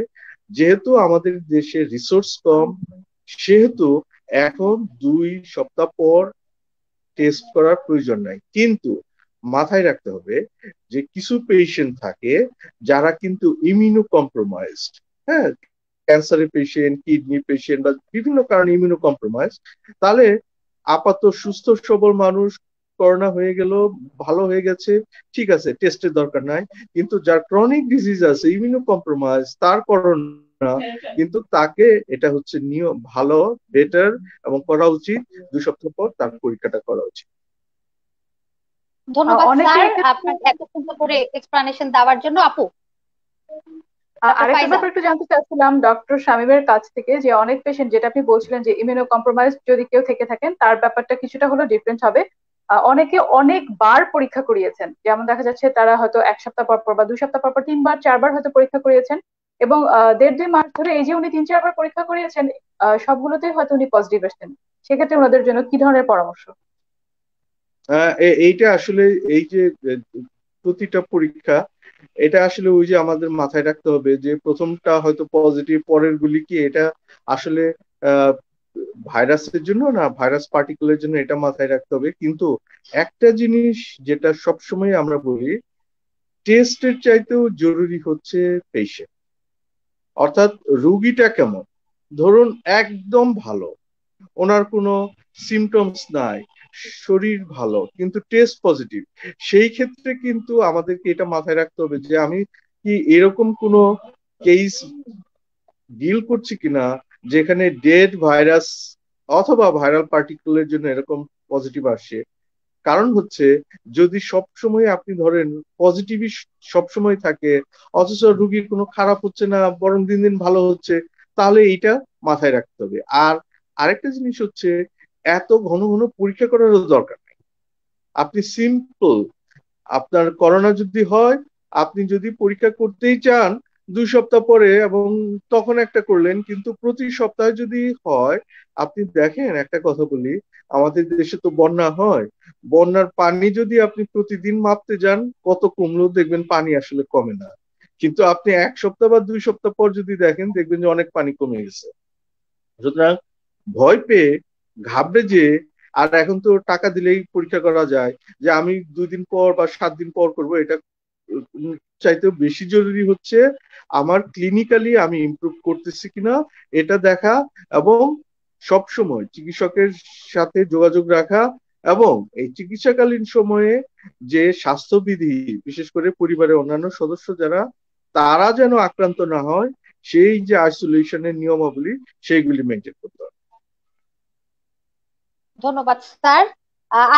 যেহেতু আমাদের দেশে রিসোর্স কম, সেহেতু এখন 2 সপ্তাহ পর টেস্ট করার প্রয়োজন নাই। কিন্তু মাথায় রাখতে হবে যে কিছু পেশেন্ট থাকে যারা কিন্তু ইমিউনো কম্প্রোমাইজড। হ্যাঁ, ক্যান্সারের পেশেন্ট, কিডনি পেশেন্ট বা বিভিন্ন কারণে ইমিউনো কম্প্রোমাইজ, তাহলে আপাতত সুস্থ সবল মানুষ, করোনা হয়ে গেল, ভালো হয়ে গেছে, ঠিক আছে, টেস্টের দরকার নাই। কিন্তু যার ক্রনিক ডিজিজ আছে, ইমিউনো কম্প্রোমাইজ, তার করোনা, কিন্তু তাকে এটা হচ্ছে নিয়ম ভালো, বেটার এবং করা উচিত 2 সপ্তাহ পর তার পরীক্ষাটা করা উচিত। ধন্যবাদ স্যার আপনাকে এত সুন্দর করে এক্সপ্লানেশন দেওয়ার জন্য। আপু, আরেকটা ব্যাপার একটু জানতে চাচ্ছিলাম ডক্টর শামীমের কাছ থেকে, যে অনেক পেশেন্ট, যেটা আপনি বলছিলেন যে ইমিউনো কম্প্রোমাইজ যদি কেউ থেকে থাকেন তার ব্যাপারটা কিছুটা হলো ডিফারেন্ট হবে। অনেকে অনেকবার পরীক্ষা করিয়েছেন, যেমন দেখা যাচ্ছে তারা হয়তো 1 সপ্তাহ পর পর বা 2 সপ্তাহ পর পর 3বার 4বার হয়তো পরীক্ষা করিয়েছেন, এবং 1.5-2 মাস ধরে এই যে উনি 3-4বার পরীক্ষা করিয়েছেন, সবগুলোতেই হয়তো উনি পজিটিভ আসছেন। সেক্ষেত্রে ওনাদের জন্য কি ধরনের পরামর্শ? এইটা আসলে এই যে প্রতিটা পরীক্ষা, এটা আসলে ওই যে আমাদের মাথায় রাখতে হবে যে প্রথমটা হয়তো পজিটিভ, পরের গুলি কি এটা আসলে ভাইরাসের জন্য না ভাইরাস পার্টিকুলের জন্য, এটা মাথায় রাখতে হবে। কিন্তু একটা জিনিস যেটা সবসময় আমরা বলি, টেস্টের চাইতেও জরুরি হচ্ছে পেশেন্ট, অর্থাৎ রুগীটা কেমন। ধরুন একদম ভালো, ওনার কোনো সিমটমস নাই, শরীর ভালো, কিন্তু টেস্ট পজিটিভ, সেই ক্ষেত্রে কিন্তু আমাদেরকে এটা মাথায় রাখতে হবে যে আমি কি এরকম কোনো কেস ডিল করছি কিনা যেখানে ডেড ভাইরাস অথবা ভাইরাল পার্টিকুলের জন্য এরকম পজিটিভ আসে। কারণ হচ্ছে যদি সবসময় আপনি ধরেন পজিটিভই সবসময় থাকে, অথচ রুগীর কোনো খারাপ হচ্ছে না, বরং দিন দিন ভালো হচ্ছে, তাহলে এইটা মাথায় রাখতে হবে। আর আরেকটা জিনিস হচ্ছে, এত ঘন ঘন পরীক্ষা করারও দরকার নেই। আপনি সিম্পল, আপনার করোনা যদি হয়, আপনি যদি পরীক্ষা করতেই চান 2 সপ্তাহ পরে এবং তখন একটা করলেন, কিন্তু প্রতি সপ্তাহে যদি হয়, আপনি দেখেন একটা কথা বলি, আমাদের দেশে তো বন্যা হয়, বন্যার পানি যদি আপনি প্রতিদিন মাপতে যান, কত কমলেও দেখবেন পানি আসলে কমে না। কিন্তু আপনি 1 সপ্তাহ বা 2 সপ্তাহ পর যদি দেখেন, দেখবেন যে অনেক পানি কমে গেছে। সুতরাং ভয় পেয়ে, ঘাবড়ে যে, আর এখন তো টাকা দিলেই পরীক্ষা করা যায়, যে আমি 2 দিন পর বা 7 দিন পর করব, এটা চাইতেও বেশি জরুরি হচ্ছে আমার ক্লিনিক্যালি আমি ইমপ্রুভ করতেছি কিনা এটা দেখা, এবং সব সময় চিকিৎসকের সাথে যোগাযোগ রাখা, এবং এই চিকিৎসাকালীন সময়ে যে স্বাস্থ্যবিধি, বিশেষ করে পরিবারের অন্যান্য সদস্য যারা, তারা যেন আক্রান্ত না হয়, সেই যে আইসোলেশনের নিয়মাবলী, সেইগুলি মেনটেন করতে হবে। ধন্যবাদ স্যার।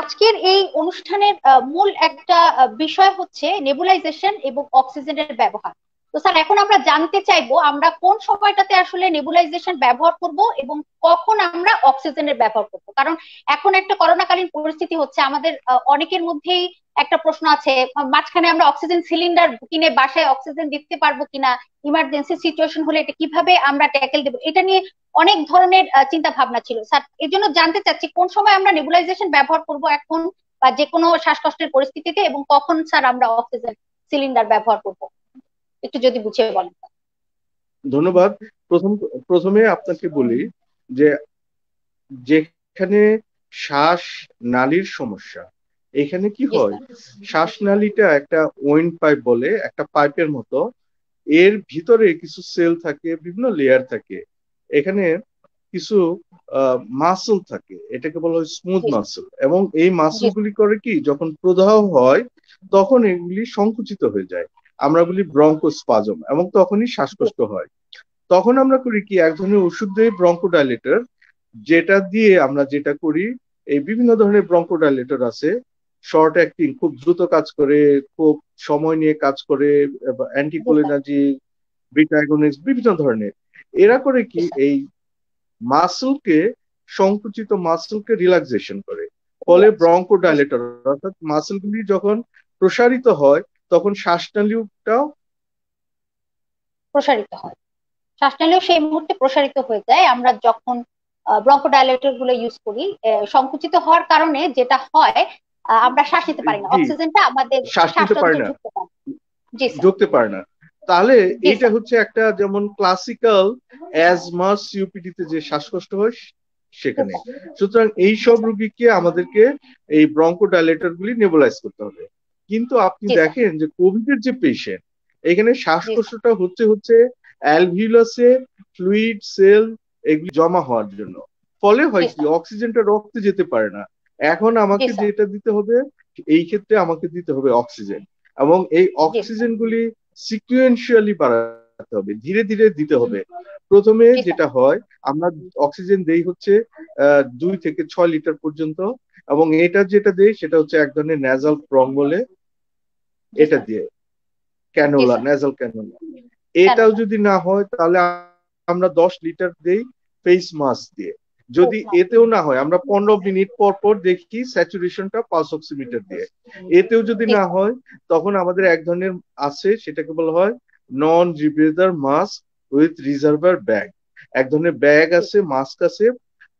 আজকের এই অনুষ্ঠানের মূল একটা বিষয় হচ্ছে নেবুলাইজেশন এবং অক্সিজেনের ব্যবহার। তো স্যার, এখন আমরা জানতে চাইবো আমরা কোন সময়টাতে আসলে নেবুলাইজেশন ব্যবহার করব এবং কখন আমরা অক্সিজেনের ব্যবহার করব। কারণ এখন একটা করোনাকালীন পরিস্থিতি হচ্ছে, আমাদের অনেকের মধ্যেই একটা প্রশ্ন আছে, মাঝখানে আমরা অক্সিজেন সিলিন্ডার কিনে বাসায় অক্সিজেন দিতে পারবো কিনা, ইমার্জেন্সি সিচুয়েশন হলে এটা কিভাবে আমরা ট্যাকেল দেবো, এটা নিয়ে অনেক ধরনের চিন্তা ভাবনা ছিল। স্যার, এর জন্য জানতে চাচ্ছি কোন সময় আমরা নেবুলাইজেশন ব্যবহার করব এখন, বা যে কোনো শ্বাসকষ্টের পরিস্থিতিতে, এবং কখন স্যার আমরা অক্সিজেন সিলিন্ডার ব্যবহার করব, একটু যদি বুঝিয়ে বলেন। ধন্যবাদ। প্রথমে আপনাকে বলি যে, যেখানে শ্বাস নালীর সমস্যা, এখানে কি হয়, শ্বাসনালীটা একটা ওয়েন্ড পাইপ বলে, একটা পাইপের মতো, এর ভিতরে কিছু সেল থাকে, বিভিন্ন লেয়ার থাকে, এখানে কিছু মাসল থাকে, এটাকে বলা হয় স্মুথ মাসল, এবং এই মাসল গুলি করে কি, যখন প্রদাহ হয় তখন এগুলি সংকুচিত হয়ে যায়, আমরা বলি ব্রঙ্কোস্পাজম, এবং তখনই শ্বাসকষ্ট হয়। তখন আমরা করি কি, এক ধরনের ওষুধ দেই ব্রঙ্কোডাইলেটর, যেটা দিয়ে আমরা যেটা করি, এই বিভিন্ন ধরনের ব্রঙ্কোডাইলেটর আছে, শর্ট অ্যাক্টিং, খুব দ্রুত কাজ করে, খুব সময় নিয়ে কাজ করে, অ্যান্টিকোলিনার্জিক, বিটা অ্যাগনিস্ট, বিভিন্ন ধরনের। এরা করে কি, এই মাসলকে, সংকুচিত মাসলকে রিল্যাক্সেশন করে, ফলে ব্রঙ্কোডাইলেটর, অর্থাৎ মাসলগুলি যখন প্রসারিত হয় তখন শ্বাসনালীটাও প্রসারিত হয়, শ্বাসনালীও সেই মুহূর্তে প্রসারিত হয়ে যায়। আমরা যখন ব্রঙ্কোডাইলেটর গুলো ইউজ করি, সংকুচিত হওয়ার কারণে যেটা হয়, আমরা শ্বাস নিতে পারি না, অক্সিজেনটা আমাদের শ্বাস নিতে পারি না, ঢুকতে পারে না। তাহলে এটা হচ্ছে একটা, যেমন ক্লাসিক্যাল অ্যাজমা, সিওপিডি তে যে শ্বাসকষ্ট হয় সেখানে। সুতরাং এই সব রোগীকে আমাদেরকে এই ব্রঙ্কোডাইলেটর গুলি নেবুলাইজ করতে হবে। কিন্তু আপনি দেখেন যে কোভিড এর যে পেশেন্ট, এখানে শ্বাসকষ্টটা হচ্ছে অ্যালভিউলাসে ফ্লুইড সেল এগুলি জমা হওয়ার জন্য, ফলে হয় কি, অক্সিজেনটা রক্তে যেতে পারে না। এখন আমাকে যেটা দিতে হবে, এই ক্ষেত্রে আমাকে দিতে হবে অক্সিজেন, এবং এই অক্সিজেন গুলি সিকুয়েন্সিয়ালি বাড়াতে হবে, ধীরে ধীরে দিতে হবে। প্রথমে যেটা হয়, আমরা অক্সিজেন দেই হচ্ছে 2 থেকে 6 লিটার পর্যন্ত, এবং এটা যেটা দেই সেটা হচ্ছে এক ধরনের ন্যাজাল প্রং বলে, এটা দিয়ে ক্যানুলা, ন্যাজাল ক্যানুলা। এটাও যদি না হয় তাহলে আমরা 10 লিটার দেই ফেস মাস্ক দিয়ে। যদি এতেও না হয়, আমরা 15 মিনিট পর পর দেখি স্যাচুরেশনটা পালস অক্সিমিটার দিয়ে। এতেও যদি না হয়, তখন আমাদের এক ধরনের আছে, সেটাকে বলা হয় নন রিব্রিদার মাস্ক উইথ রিজার্ভার ব্যাগ। এক ধরনের ব্যাগ আছে, মাস্ক আছে,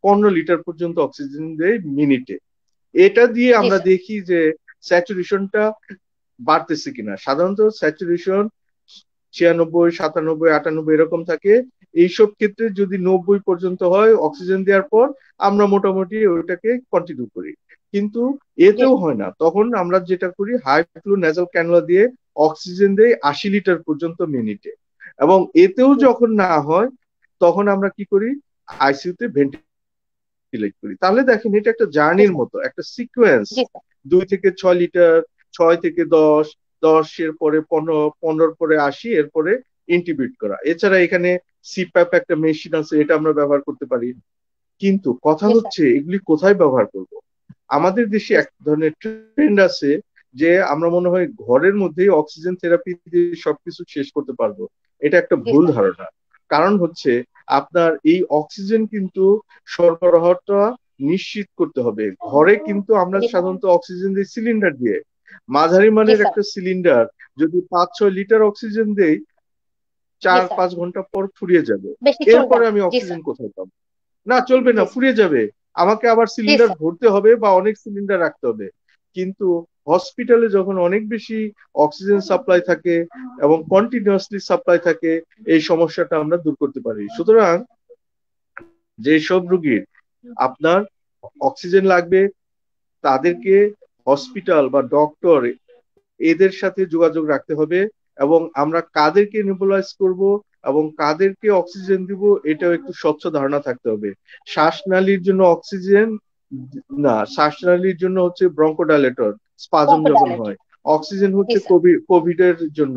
15 লিটার পর্যন্ত অক্সিজেন দেয় মিনিটে। এটা দিয়ে আমরা দেখি যে স্যাচুরেশনটা বাড়তেছে কিনা। সাধারণত স্যাচুরেশন 96, 97, 98 এরকম থাকে। এইসব ক্ষেত্রে যদি 90 পর্যন্ত হয় অক্সিজেন দেওয়ার পর, আমরা মোটামুটি ওইটাকে কন্টিনিউ করি। কিন্তু এতেও হয় না, তখন আমরা যেটা করি, হাই ফ্লো ন্যাজাল ক্যানুলা দিয়ে অক্সিজেন দেই 80 লিটার পর্যন্ত মিনিটে। এবং এতেও যখন না হয়, তখন আমরা কি করি, আইসিইউতে ভেন্টিলেট করি। তাহলে দেখেন, এটা একটা জার্নির মতো, একটা সিকোয়েন্স, 2 থেকে 6 লিটার, 6 থেকে 10, 10 এর পরে 15, 15 পরে 80, এরপরে ইন্টিবিউট করা। এছাড়া এখানে সিপ্যাপ একটা মেশিন আছে, এটা আমরা ব্যবহার করতে পারি। কিন্তু কথা হচ্ছে, এগুলি কোথায় ব্যবহার করব? আমাদের দেশে এক ধরনের ট্রেন্ড আছে যে আমরা মনে হয় ঘরের মধ্যেই অক্সিজেন থেরাপি দিয়ে সবকিছু শেষ করতে পারবো। এটা একটা ভুল ধারণা। কারণ হচ্ছে, আপনার এই অক্সিজেন কিন্তু সরবরাহটা নিশ্চিত করতে হবে। ঘরে কিন্তু আমরা সাধারণত অক্সিজেন দিই সিলিন্ডার দিয়ে, মাঝারি মানের একটা সিলিন্ডার যদি 5-6 লিটার অক্সিজেন দেই 4-5 ঘন্টা পর ফুরিয়ে যাবে, এরপরে আমি অক্সিজেন কোথায় পাবো? না, চলবে না, ফুরিয়ে যাবে, আমাকে আবার সিলিন্ডার ভরতে হবে বা অনেক সিলিন্ডার রাখতে হবে। কিন্তু হসপিটালে যখন অনেক বেশি অক্সিজেন সাপ্লাই থাকে এবং কন্টিনিউয়াসলি সাপ্লাই থাকে, এই সমস্যাটা আমরা দূর করতে পারি। সুতরাং যে সব রোগীর আপনার অক্সিজেন লাগবে তাদেরকে হসপিটাল বা ডক্টর এদের সাথে যোগাযোগ রাখতে হবে, এবং আমরা কাদেরকে নেবুলাইজ করব এবং কাদেরকে অক্সিজেন দিব এটাও একটু স্বচ্ছ ধারণা থাকতে হবে। শ্বাসনালীর জন্য অক্সিজেন না, শ্বাসনালীর জন্য হচ্ছে ব্রঙ্কোডাইলেটর, স্পাজম যখন হয়। অক্সিজেন হচ্ছে কোভিড এর জন্য।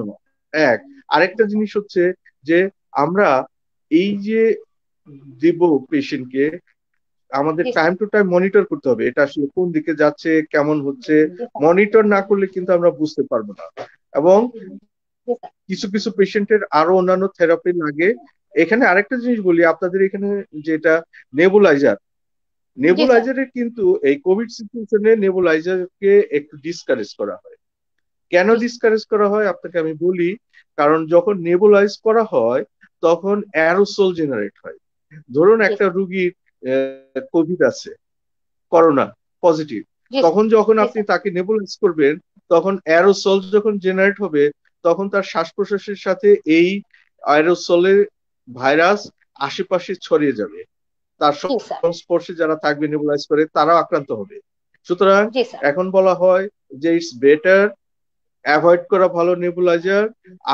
আরেকটা জিনিস হচ্ছে যে আমরা এই যে দিব পেশেন্টকে, আমাদের টাইম টু টাইম মনিটর করতে হবে এটা আসলে কোন দিকে যাচ্ছে, কেমন হচ্ছে। মনিটর না করলে কিন্তু আমরা বুঝতে পারবো না। এবং কিছু কিছু পেশেন্টের আরো অন্যান্য থেরাপি লাগে। এখানে আরেকটা জিনিস বলি আপনাদের, এখানে যেটা নেবুলাইজারের কিন্তু এই কোভিড সিচুয়েশনে নেবুলাইজারকে একটু ডিসকারেজ করা হয়। কেন ডিসকারেজ করা হয় আপনাকে আমি বলি। কারণ যখন নেবুলাইজ করা হয় তখন অ্যারোসল জেনারেট হয়। ধরুন একটা রুগীর কোভিড আছে, করোনা পজিটিভ, তখন যখন আপনি তাকে নেবুলাইজ করবেন তখন অ্যারোসল যখন জেনারেট হবে তখন তার শ্বাস প্রশ্বাসের সাথে এই অ্যারোসলের ভাইরাস আশেপাশে ছড়িয়ে যাবে, তার সংস্পর্শে যারা থাকবে নেবুলাইজ করে তারাও আক্রান্ত হবে। সুতরাং এখন বলা হয় যে ইটস বেটার অ্যাভয়েড করা ভালো নেবুলাইজার।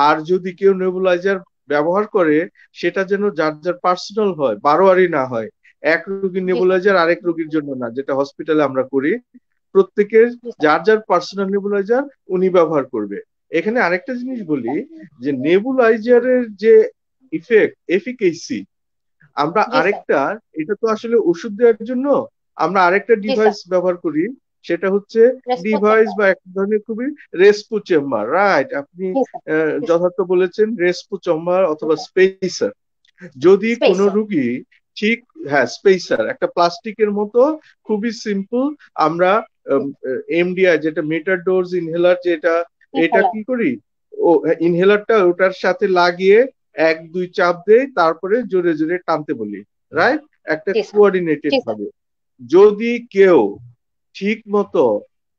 আর যদি কেউ নেবুলাইজার ব্যবহার করে সেটা যেন যার যার পার্সোনাল হয়, বারোয়ারি না হয়। এক রোগীর নেবুলাইজার আরেক রোগীর জন্য না, যেটা হসপিটালে আমরা করি। প্রত্যেকের যার যার পার্সোনাল নেবুলাইজার উনি ব্যবহার করবে। এখানে আরেকটা জিনিস বলি যে নেবুলাইজারের যে এফিকেসি, আমরা আরেকটা, এটা তো আসলে ওষুধ দেওয়ার জন্য আমরা আরেকটা ডিভাইস ব্যবহার করি, সেটা হচ্ছে ডিভাইস বা এক ধরনের খুবই রেসপু চেম্বার। রাইট, আপনি যথার্থ বলেছেন, রেসপু চেম্বার অথবা স্পেসার। যদি কোনো রুগী ঠিক, স্পেসার একটা প্লাস্টিকের মতো খুবই সিম্পল, আমরা এমডিআই যেটা মিটার ডোজ ইনহেলার, যেটা এটা কি করি, ও ইনহেলারটা ওটার সাথে লাগিয়ে 1-2 চাপ দেই, তারপরে জোরে জোরে টানতে বলি। রাইট, একটা কোঅর্ডিনেটেড ভাবে। যদি কেউ ঠিক মতো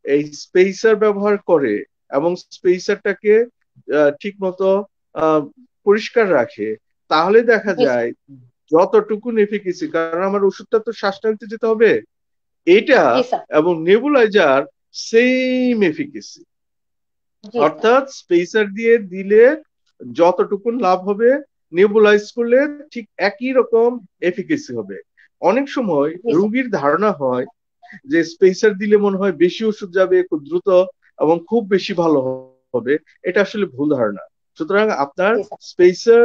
এই স্পেসার ব্যবহার করে এবং স্পেসারটাকে ঠিক মতো পরিষ্কার রাখে, তাহলে দেখা যায় যতটুকু এফিকেসি, কারণ আমার ওষুধটা তো শ্বাসনালীতে যেতে হবে, এটা এবং নেবুলাইজার সেম এফিকেসি। অর্থাৎ স্পেসার দিয়ে দিলে যতটুকুন লাভ হবে, নেবুলাইজ করলে ঠিক একই রকম এফিকেসি হবে। অনেক সময় রোগীর ধারণা হয় যে স্পেসার দিলে মনে হয় বেশি ওষুধ যাবে খুব দ্রুত এবং খুব বেশি ভালো হবে। এটা আসলে ভুল ধারণা। সুতরাং আপনার স্পেসার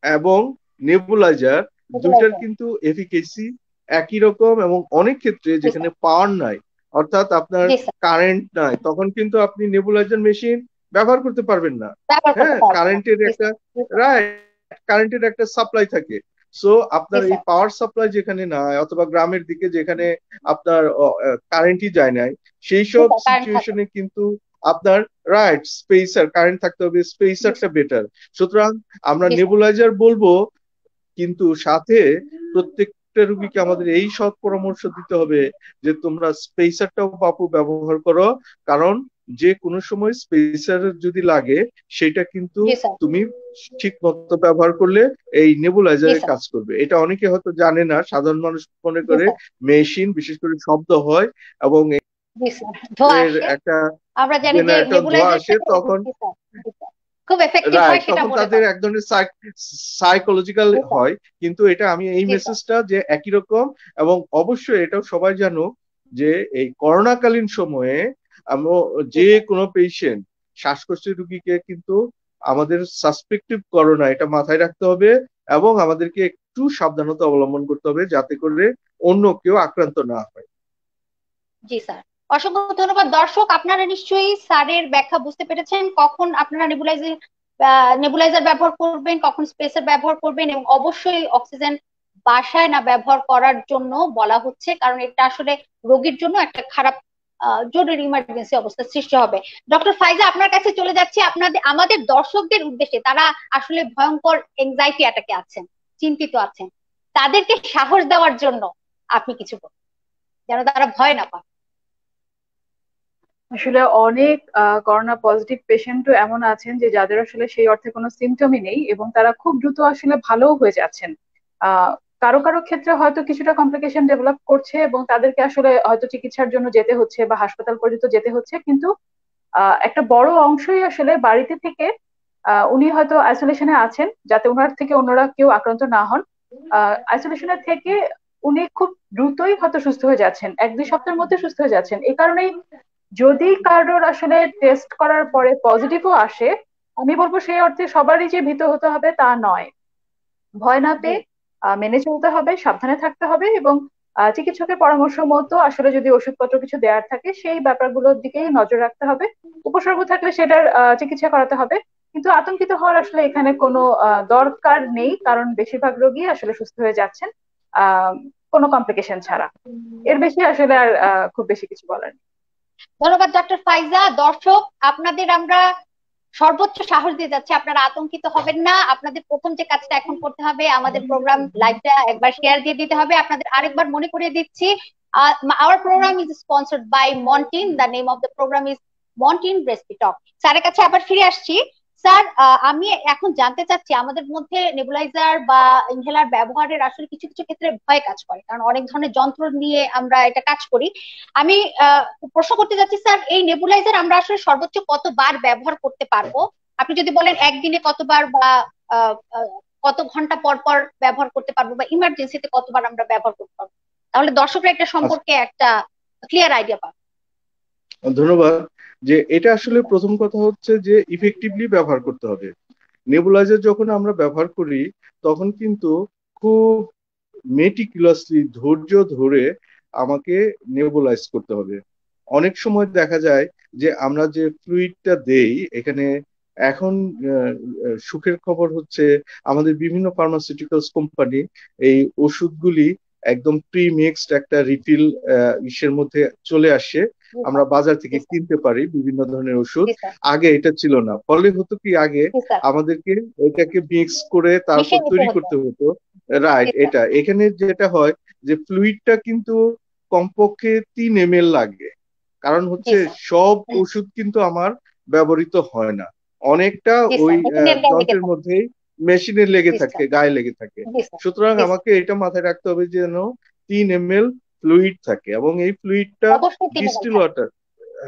এবং নেবুলাইজার দুইটার কিন্তু এফিকেসি একই রকম, এবং অনেক ক্ষেত্রে যেখানে পাওয়ার নাই, অর্থাৎ আপনার কারেন্ট নাই, তখন কিন্তু আপনি নেবুলাইজার মেশিন ব্যবহার করতে পারবেন না। কারেন্টের একটা সাপ্লাই থাকে। সো আপনার এই পাওয়ার সাপ্লাই যেখানে নাই, অথবা গ্রামের দিকে যেখানে আপনার কারেন্টই যায় নাই, সেই সব সিচুয়েশনে কিন্তু আপনার স্পেসার, কারেন্ট থাকতে হবে, স্পেসারটা বেটার। সুতরাং আমরা নেবুলাইজার বলবো, কিন্তু সাথে প্রত্যেকটা রোগীকে আমাদের এই সব পরামর্শ দিতে হবে যে তোমরা স্পেসারটাও বাপু ব্যবহার করো, কারণ যে কোনো সময় স্পেসার যদি লাগে সেটা কিন্তু তুমি ঠিক মতো ব্যবহার করলে এই নেবুলাইজারের কাজ করবে। এটা অনেকে হয়তো জানে না, সাধারণ মানুষ মনে করে মেশিন, বিশেষ করে শব্দ হয় এবং একটা ধোঁয়া আসে, তখন তখন তাদের এক ধরনের সাইকোলজিক্যাল হয়। কিন্তু এটা আমি এই মেসেজটা যে একই রকম, এবং অবশ্যই এটাও সবাই জানো যে এই করোনাকালীন সময়ে যে কোনো পেশেন্ট, শ্বাসকষ্টের রোগীকে কিন্তু আমাদের সাসপেক্টিভ করোনা, এটা মাথায় রাখতে হবে এবং আমাদেরকে একটু সাবধানতা অবলম্বন করতে হবে যাতে করে অন্য কেউ আক্রান্ত না হয়। জি স্যার, অসংখ্য ধন্যবাদ। দর্শক, আপনারা নিশ্চয়ই স্যারের ব্যাখ্যা বুঝতে পেরেছেন, কখন আপনারা নেবুলাইজার ব্যবহার করবেন, কখন স্পেসার ব্যবহার করবেন, এবং অবশ্যই অক্সিজেন বাসায় না ব্যবহার করার জন্য বলা হচ্ছে, কারণ এটা আসলে রোগীর জন্য একটা খারাপ জরুরি ইমার্জেন্সি অবস্থা সৃষ্টি হবে। ডক্টর ফাইজা, আপনার কাছে চলে যাচ্ছে। আমাদের দর্শকদের উদ্দেশ্যে, তারা আসলে ভয়ঙ্কর এংজাইটি অ্যাটাকে আছেন, চিন্তিত আছেন, তাদেরকে সাহস দেওয়ার জন্য আপনি কিছু বলুন, যেন তারা ভয় না পান। আসলে অনেক করোনা পজিটিভ পেশেন্টও এমন আছেন যে যাদের আসলে সেই অর্থে কোনো সিমটমই নেই এবং তারা খুব দ্রুত আসলে ভালোও হয়ে যাচ্ছেন। কারো কারো ক্ষেত্রে হয়তো কিছুটা কমপ্লিকেশন ডেভেলপ করছে এবং তাদেরকে আসলে হয়তো চিকিৎসার জন্য যেতে হচ্ছে বা হাসপাতাল পর্যন্ত যেতে হচ্ছে, কিন্তু একটা বড় অংশই আসলে বাড়িতে থেকে উনি হয়তো আইসোলেশনে আছেন যাতে ওনার থেকে অন্যরা কেউ আক্রান্ত না হন। আইসোলেশনে থেকে উনি খুব দ্রুতই হয়তো সুস্থ হয়ে যাচ্ছেন, 1-2 সপ্তাহের মধ্যে সুস্থ হয়ে যাচ্ছেন। এই কারণেই যদি কারোর আসলে টেস্ট করার পরে পজিটিভও আসে, আমি বলবো সেই অর্থে সবারই যে ভীত হতে হবে তা নয়। ভয় না পেয়ে মেনে চলতে হবে, সাবধানে থাকতে হবে এবং চিকিৎসকের পরামর্শ মতো আসলে যদি ওষুধপত্র কিছু দেওয়ার থাকে সেই ব্যাপারগুলোর দিকেই নজর রাখতে হবে। উপসর্গ থাকলে সেটার চিকিৎসা করাতে হবে, কিন্তু আতঙ্কিত হওয়ার আসলে এখানে কোনো দরকার নেই, কারণ বেশিরভাগ রোগী আসলে সুস্থ হয়ে যাচ্ছেন কোনো কমপ্লিকেশন ছাড়া। এর বেশি আসলে আর খুব বেশি কিছু বলার নেই। ধন্যবাদ ডক্টর ফাইজা। দর্শক, আপনাদের আমরা সর্বোচ্চ সাহস দিয়ে যাচ্ছে, আপনারা আতঙ্কিত হবেন না। আপনাদের প্রথম যে কাজটা এখন করতে হবে, আমাদের প্রোগ্রাম লাইভটা একবার শেয়ার দিয়ে দিতে হবে। আপনাদের আরেকবার মনে করিয়ে দিচ্ছি, our program is sponsored by Montin. The name of the program is Montin recipe talk. স্যারের কাছে আবার ফিরে আসছি। স্যার, আমি এখন জানতে চাচ্ছি, আমাদের মধ্যে নেবুলাইজার বা ইনহেলার ব্যবহারের আসলে কিছু কিছু ক্ষেত্রে ভয় কাজ করে, কারণ অনেক ধরনের যন্ত্র নিয়ে আমরা এটা কাজ করি। আমি প্রশ্ন করতে যাচ্ছি, স্যার, এই নেবুলাইজার আমরা আসলে সর্বোচ্চ কতবার ব্যবহার করতে পারবো? আপনি যদি বলেন একদিনে কতবার বা কত ঘন্টা পর পর ব্যবহার করতে পারবো, বা ইমার্জেন্সিতে কতবার আমরা ব্যবহার করতে পারবো, তাহলে দর্শকরা এটা সম্পর্কে একটা ক্লিয়ার আইডিয়া পাবে। ধন্যবাদ। যে এটা আসলে প্রথম কথা হচ্ছে যে ইফেক্টিভলি ব্যবহার করতে হবে। নেবুলাইজার যখন আমরা ব্যবহার করি তখন কিন্তু খুব মেটিকুলাসলি ধৈর্য ধরে আমাকে নেবুলাইজ করতে হবে। অনেক সময় দেখা যায় যে আমরা যে ফ্লুইডটা দেই এখানে, এখন সুখের খবর হচ্ছে আমাদের বিভিন্ন ফার্মাসিউটিক্যালস কোম্পানি এই ওষুধগুলি একদম প্রি মিক্সড একটা রিফিল ইসের মধ্যে চলে আসে, আমরা বাজার থেকে কিনতে পারি বিভিন্ন ধরনের ওষুধ। আগে এটা ছিল না, ফলে হতো কি, আগে আমাদেরকে এটাকে মিক্স করে তারপর তৈরি করতে হতো। রাইট, এটা এখানে যেটা হয় যে ফ্লুইডটা কিন্তু কমপক্ষে 3 ml লাগে, কারণ হচ্ছে সব ওষুধ কিন্তু আমার ব্যবহৃত হয় না, অনেকটা ওই যন্ত্রের মধ্যেই মেশিনে লেগে থাকে, গায়ে লেগে থাকে। সুতরাং আমাকে এটা মাথায় রাখতে হবে যেন 3 ml ফ্লুইড থাকে, এবং এই ফ্লুইডটা ডিস্টিল ওয়াটার।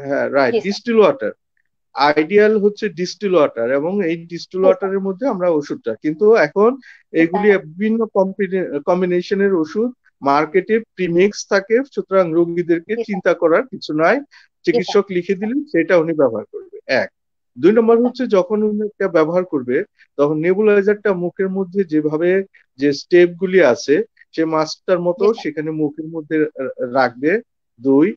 হ্যাঁ, রাইট, ডিস্টিল ওয়াটার আইডিয়াল হচ্ছে ডিস্টিল ওয়াটার, এবং এই ডিস্টিল ওয়াটারের মধ্যে আমরা ওষুধটা, কিন্তু এখন এগুলি বিভিন্ন কম্বিনেশনের ওষুধ মার্কেটে প্রিমিক্স থাকে, সুতরাং রোগীদেরকে চিন্তা করার কিছু নাই, চিকিৎসক লিখে দিলে সেটা উনি ব্যবহার করবে। 1, 2 নম্বর হচ্ছে যখন উনি এটা ব্যবহার করবে তখন নেবুলাইজারটা মুখের মধ্যে যেভাবে যে স্টেপ গুলি আছে সে মাস্কটার মতো সেখানে মুখের মধ্যে রাখবে। 2,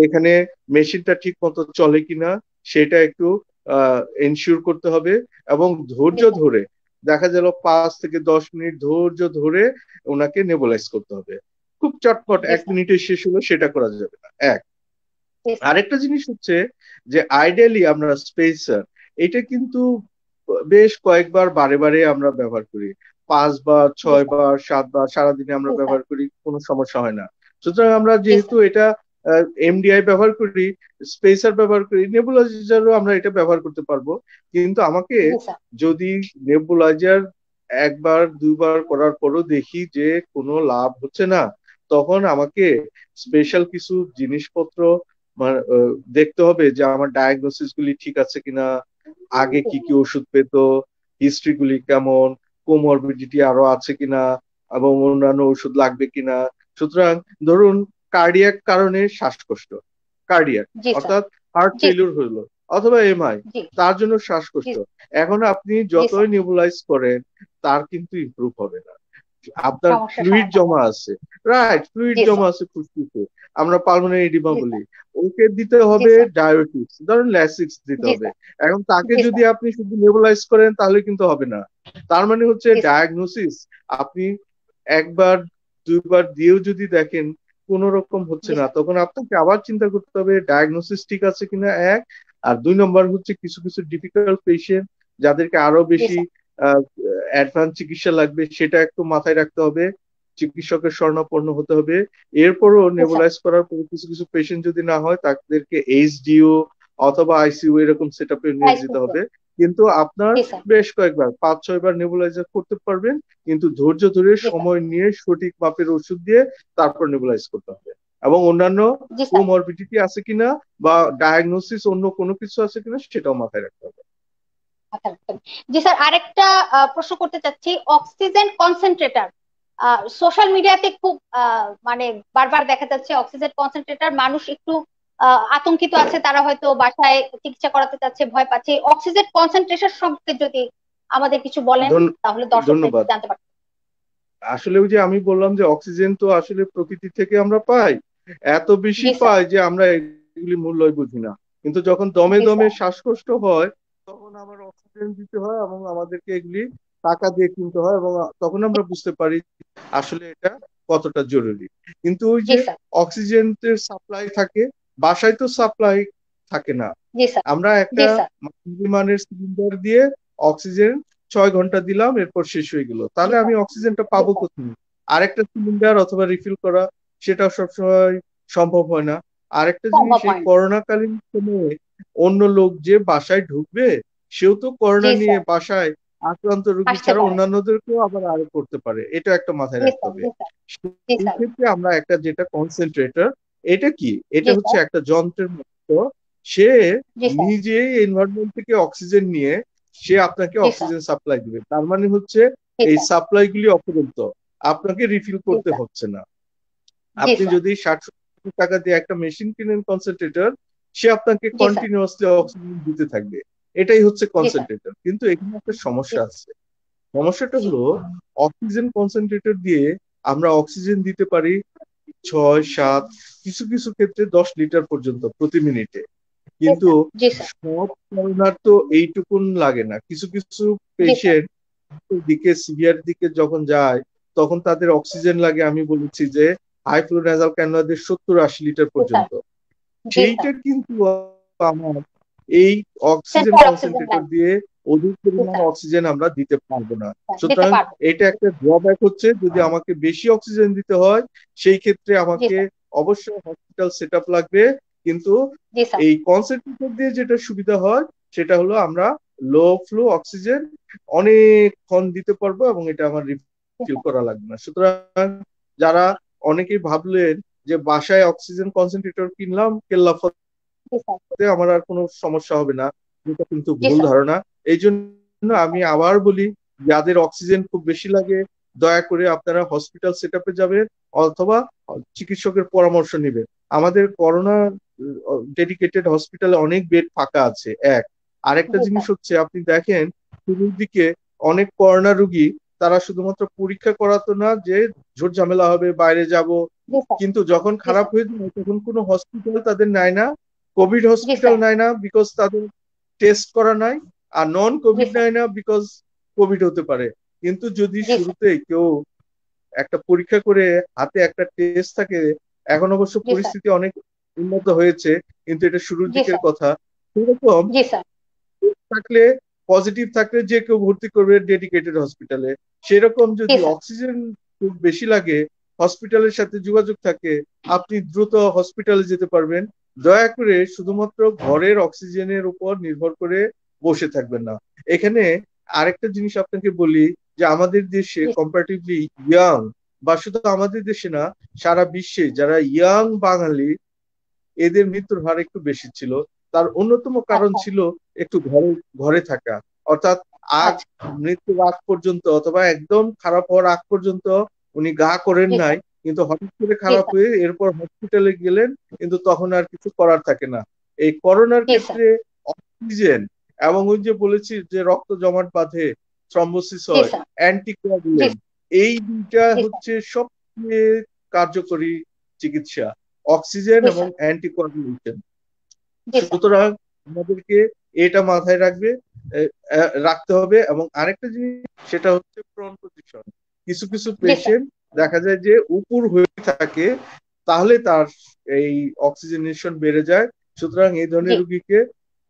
এখানে মেশিনটা ঠিক মতো চলে কিনা সেটা একটু এনশিওর করতে হবে, এবং ধৈর্য ধরে, দেখা গেল 5 থেকে 10 মিনিট ধৈর্য ধরে ওনাকে নেবুলাইজ করতে হবে। খুব চটপট 1 মিনিটে শেষ হলো সেটা করা যাবে না। 1, আরেকটা জিনিস হচ্ছে যে আইডিয়ালি আমরা স্পেসার, এটা কিন্তু বেশ কয়েকবার বারে বারে আমরা ব্যবহার করি, 5 বার 6 বার 7 বার সারাদিনে আমরা ব্যবহার করি, কোনো সমস্যা হয় না। সুতরাং আমরা যেহেতু এটা এমডিআই ব্যবহার করি, স্পেসার ব্যবহার করি, নেবুলাইজারও আমরা এটা ব্যবহার করতে পারবো। কিন্তু আমাকে যদি নেবুলাইজার 1 বার 2 বার করার পরও দেখি যে কোনো লাভ হচ্ছে না, তখন আমাকে স্পেশাল কিছু জিনিসপত্র দেখতে হবে যে আমার ডায়াগনোসিস গুলি ঠিক আছে কিনা, আগে কি কি ওষুধ পেতো, হিস্ট্রি গুলি কেমন, কোমরবিডিটি আরো আছে কিনা, এবং অন্যান্য ওষুধ লাগবে কিনা। সুতরাং ধরুন কার্ডিয়াক কারণে শ্বাসকষ্ট, কার্ডিয়াক অর্থাৎ হার্ট ফেলিউর হলো অথবা এমআই, তার জন্য শ্বাসকষ্ট, এখন আপনি যতই নেবুলাইজ করেন তার কিন্তু ইমপ্রুভ হবে না, আপনার ফ্লুইড জমা আছে, রাইট, ফ্লুইড জমা আছে ফুসফুসে, আমরা পালমোনারি এডিমা বলি, ওকে দিতে হবে ডায়াবেটিক্স, ধরুন ল্যাসিক্স দিতে হবে। এখন তাকে যদি আপনি শুধু নেবুলাইজ করেন তাহলে কিন্তু হবে না। তার মানে হচ্ছে ডায়াগনোসিস আপনি একবার দুইবার দিয়েও যদি দেখেন কোন রকম হচ্ছে না, তখন আপনাকে আবার চিন্তা করতে হবে ডায়াগনোসিস ঠিক আছে কিনা, এক। আর 2 নম্বর হচ্ছে কিছু কিছু ডিফিকাল্ট পেশেন্ট যাদেরকে আরো বেশি অ্যাডভান্স চিকিৎসা লাগবে, সেটা একটু মাথায় রাখতে হবে, চিকিৎসকের শরণাপন্ন হতে হবে। এরপরও নেবুলাইজ করার পর কিছু কিছু পেশেন্ট যদি না হয় তাদেরকে এইচডিও অথবা আইসিইউ এরকম সেট আপে নিয়ে যেতে হবে। কিন্তু আপনার বেশ কয়েকবার 5-6 বার নেবুলাইজার করতে পারবেন, কিন্তু ধৈর্য ধরে সময় নিয়ে সঠিক মাপের ওষুধ দিয়ে তারপর নেবুলাইজ করতে হবে। এবং অন্যান্য কোমরবিডিটি আছে কিনা বা ডায়াগনোসিস অন্য কোনো কিছু আছে কিনা সেটাও মাথায় রাখতে হবে। জি স্যার, আরেকটা প্রশ্ন করতে চাচ্ছি, অক্সিজেন কনসেন্ট্রেটর সোশ্যাল মিডিয়াতে খুব মানে বারবার দেখা যাচ্ছে অক্সিজেন কনসেন্ট্রেটর, মানুষ একটু আতঙ্কিত আছে, তারা হয়তো বাসায় চিকিৎসা করাতে চাচ্ছে, ভয় পাচ্ছে। অক্সিজেন কনসেন্ট্রেশন সম্পর্কে যদি আমাদের কিছু বলেন তাহলে দর্শকরা জানতে পারবে। আসলে ওই যে আমি বললাম যে অক্সিজেন তো আসলে প্রকৃতি থেকে আমরা পাই, এত বেশি পাই যে আমরা এগুলি মূল্যই বুঝি না। কিন্তু যখন দমে দমে শ্বাসকষ্ট হয় তখন আমার অক্সিজেন দিতে হয় এবং আমাদেরকে এগুলি টাকা দিয়ে কিনতে হয়, এবং তখন আমরা বুঝতে পারি আসলে এটা কতটা জরুরি। কিন্তু ওই যে অক্সিজেনের সাপ্লাই থাকে, বাসায় তো সাপ্লাই থাকে না। আমরা একটা মানের সিলিন্ডার দিয়ে অক্সিজেন 6 ঘন্টা দিলাম, এরপর শেষ হয়ে গেল, তাহলে আমি অক্সিজেনটা পাবো কোথায়? আরেকটা সিলিন্ডার অথবা রিফিল করা সেটা সবসময় সম্ভব হয় না। আরেকটা জিনিস, এই করোনাকালীন সময়ে অন্য লোক যে বাসায় ঢুকবে সেও তো করোনা নিয়ে বাসায় আক্রান্ত রোগী ছাড়া অন্যান্যদেরকেও আবার আরো করতে পারে, এটা একটা মাথায় রাখতে হবে। এই ক্ষেত্রে আমরা একটা যেটা কনসেন্ট্রেটর, এটা কি, এটা হচ্ছে একটা যন্ত্রের মতো, সে নিজেই এনভায়রনমেন্ট থেকে অক্সিজেন নিয়ে সে আপনাকে অক্সিজেন সাপ্লাই দিবে। তার মানে হচ্ছে এই সাপ্লাই গুলি অপরন্ত, আপনাকে রিফিল করতে হচ্ছে না। আপনি যদি 60-70 টাকা দিয়ে একটা মেশিন কিনেন কনসেন্ট্রেটর, সে আপনাকে কন্টিনিউয়াসলি অক্সিজেন দিতে থাকবে, এটাই হচ্ছে কনসেন্ট্রেটর। কিন্তু এখানে একটা সমস্যা আছে। সমস্যাটা হলো অক্সিজেন কনসেন্ট্রেটর দিয়ে আমরা অক্সিজেন দিতে পারি 6-7, কিছু কিছু ক্ষেত্রে 10 লিটার পর্যন্ত প্রতি মিনিটে। কিন্তু সব করোনার তো এইটুকুন লাগে না। কিছু কিছু পেশেন্ট দিকে সিভিয়ার দিকে যখন যায় তখন তাদের অক্সিজেন লাগে, আমি বলেছি যে হাই ফ্লো নেজাল ক্যানুলাদের 70-80 লিটার পর্যন্ত। সেইটা কিন্তু আমার এই অক্সিজেন কনসেন্ট্রেটর দিয়ে অধিক পরিমাণ অক্সিজেন আমরা দিতে পারবো না। সুতরাং এটা একটা ড্রব্যাক হচ্ছে, যদি আমাকে বেশি অক্সিজেন দিতে হয় সেই ক্ষেত্রে আমাকে অবশ্যই হসপিটাল সেটআপ লাগবে। কিন্তু এই কনসেন্ট্রেটর দিয়ে যেটা সুবিধা হয় সেটা হলো আমরা লো ফ্লো অক্সিজেন অনেকক্ষণ দিতে পারবো এবং এটা আমার রিফিল করা লাগবে না। সুতরাং যারা অনেকেই ভাবলেন যে বাসায় অক্সিজেন কনসেন্ট্রেটর কিনলাম কেল্লাফতে আমার আর কোনো সমস্যা হবে না, এটা কিন্তু ভুল ধারণা। এই জন্য আমি আবার বলি, যাদের অক্সিজেন খুব বেশি লাগে দয়া করে আপনারা হসপিটাল সেটআপে যাবেন অথবা চিকিৎসকের পরামর্শ নেবেন। আমাদের করোনা ডেডিকেটেড হসপিটালে অনেক বেড ফাঁকা আছে, এক। আরেকটা জিনিস হচ্ছে, আপনি দেখেন শুরুর দিকে অনেক করোনা রোগী তারা শুধুমাত্র পরীক্ষা করাতো না যে ঝোট ঝামেলা হবে বাইরে যাব, কিন্তু যখন খারাপ হয়ে যায় তখন কোনো হসপিটাল তাদের নেয় না, কোভিড হসপিটাল নেয় না বিকজ তাদের টেস্ট করা নাই, আর নন কোভিড নেয় না বিকজ কোভিড হতে পারে। কিন্তু যদি শুরুতে কেউ একটা পরীক্ষা করে হাতে একটা টেস্ট থাকে, এখন অবশ্য পরিস্থিতি অনেক উন্নত হয়েছে কিন্তু এটা শুরুর দিকের কথা, সেরকম থাকলে পজিটিভ থাকলে যে কেউ ভর্তি করবে ডেডিকেটেড হসপিটালে। সেরকম যদি অক্সিজেন খুব বেশি লাগে, হসপিটালের সাথে যোগাযোগ থাকে, আপনি দ্রুত হসপিটালে যেতে পারবেন। দয়া করে শুধুমাত্র ঘরের অক্সিজেনের উপর নির্ভর করে বসে থাকবেন না। এখানে আরেকটা জিনিস আপনাকে বলি যে আমাদের দেশে কম্পারেটিভলি ইয়াং, বা শুধু আমাদের দেশে না সারা বিশ্বে যারা ইয়াং বাঙালি এদের মৃত্যুর হার একটু বেশি ছিল। তার অন্যতম কারণ ছিল একটু ঘরে ঘরে থাকা, অর্থাৎ মৃত্যুর আগ পর্যন্ত অথবা একদম খারাপ হওয়ার আগ পর্যন্ত উনি গা করেন নাই, কিন্তু হঠাৎ করে খারাপ হয়ে এরপর হসপিটালে গেলেন, কিন্তু তখন আর কিছু করার থাকে না। এই করোনার ক্ষেত্রে অক্সিজেন এবং ওই যে বলেছি যে রক্ত জমাট বাঁধে, থ্রম্বোসিস হয়, অ্যান্টিকোয়াগুলেন্ট, এই দুইটা হচ্ছে সবচেয়ে কার্যকরী চিকিৎসা, অক্সিজেন এবং অ্যান্টিকোয়াগুলেশন। সুতরাং আমাদেরকে এটা মাথায় রাখতে হবে। এবং আরেকটা জিনিস সেটা হচ্ছে প্রন পজিশন। কিছু কিছু পেশেন্ট দেখা যায় যে উপুর হয়ে থাকে, তাহলে তার এই অক্সিজেনেশন বেড়ে যায়। সুতরাং এই ধরনের রোগীকে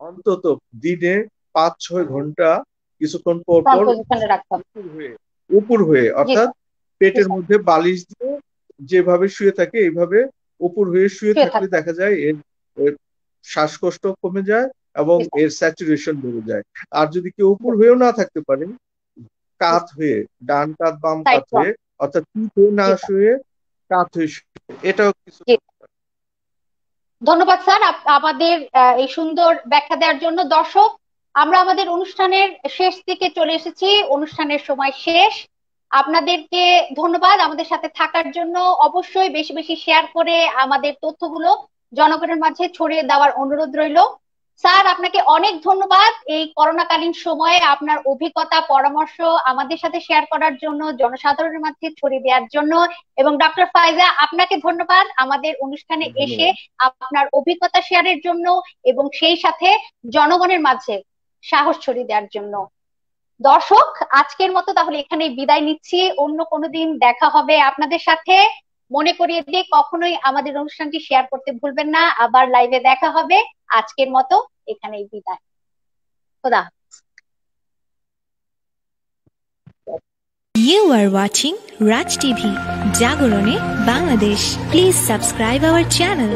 অন্তত দিনে 5-6 ঘন্টা কিছুক্ষণ পর পর উপুর হয়ে অর্থাৎ পেটের মধ্যে বালিশ দিয়ে যেভাবে শুয়ে থাকে এইভাবে উপুর হয়ে শুয়ে থাকলে দেখা যায় এর শ্বাসকষ্ট কমে যায় এবং এর স্যাচুরেশন বেড়ে যায়। আর যদি কেউ উপুর হয়েও না থাকতে পারে, কাত হয়ে, ডান কাত বাম কাত হয়ে অর্থাৎ পিঠে না শুয়ে কাত হয়ে এটাও কিছু। ধন্যবাদ স্যার আমাদের এই সুন্দর ব্যাখ্যা দেওয়ার জন্য। দর্শক, আমরা আমাদের অনুষ্ঠানের শেষ দিকে চলে এসেছি, অনুষ্ঠানের সময় শেষ। আপনাদেরকে ধন্যবাদ আমাদের সাথে থাকার জন্য। অবশ্যই বেশি বেশি শেয়ার করে আমাদের তথ্যগুলো জনগণের মাঝে ছড়িয়ে দেওয়ার অনুরোধ রইল। স্যার, আপনাকে অনেক ধন্যবাদ এই করোনাকালীন সময়ে আপনার অভিজ্ঞতা পরামর্শ আমাদের সাথে শেয়ার করার জন্য, জনসাধারণের মাঝে ছড়িয়ে দেওয়ার জন্য। এবং ডক্টর ফাইজা, আপনাকে ধন্যবাদ আমাদের অনুষ্ঠানে এসে আপনার অভিজ্ঞতা শেয়ারের জন্য এবং সেই সাথে জনগণের মাঝে সাহস ছড়িয়ে দেওয়ার জন্য। দর্শক, আজকের মতো তাহলে এখানেই বিদায় নিচ্ছি। অন্য কোনো দিন দেখা হবে আপনাদের সাথে। মনে করিয়ে দিয়ে কখনোই আমাদের অনুষ্ঠানটি শেয়ার করতে ভুলবেন না। আবার লাইভে দেখা হবে। আজকের মতো এখানেই বিদায়। খোদা। You are watching Raj TV, Jagorone, Bangladesh. Please subscribe our channel.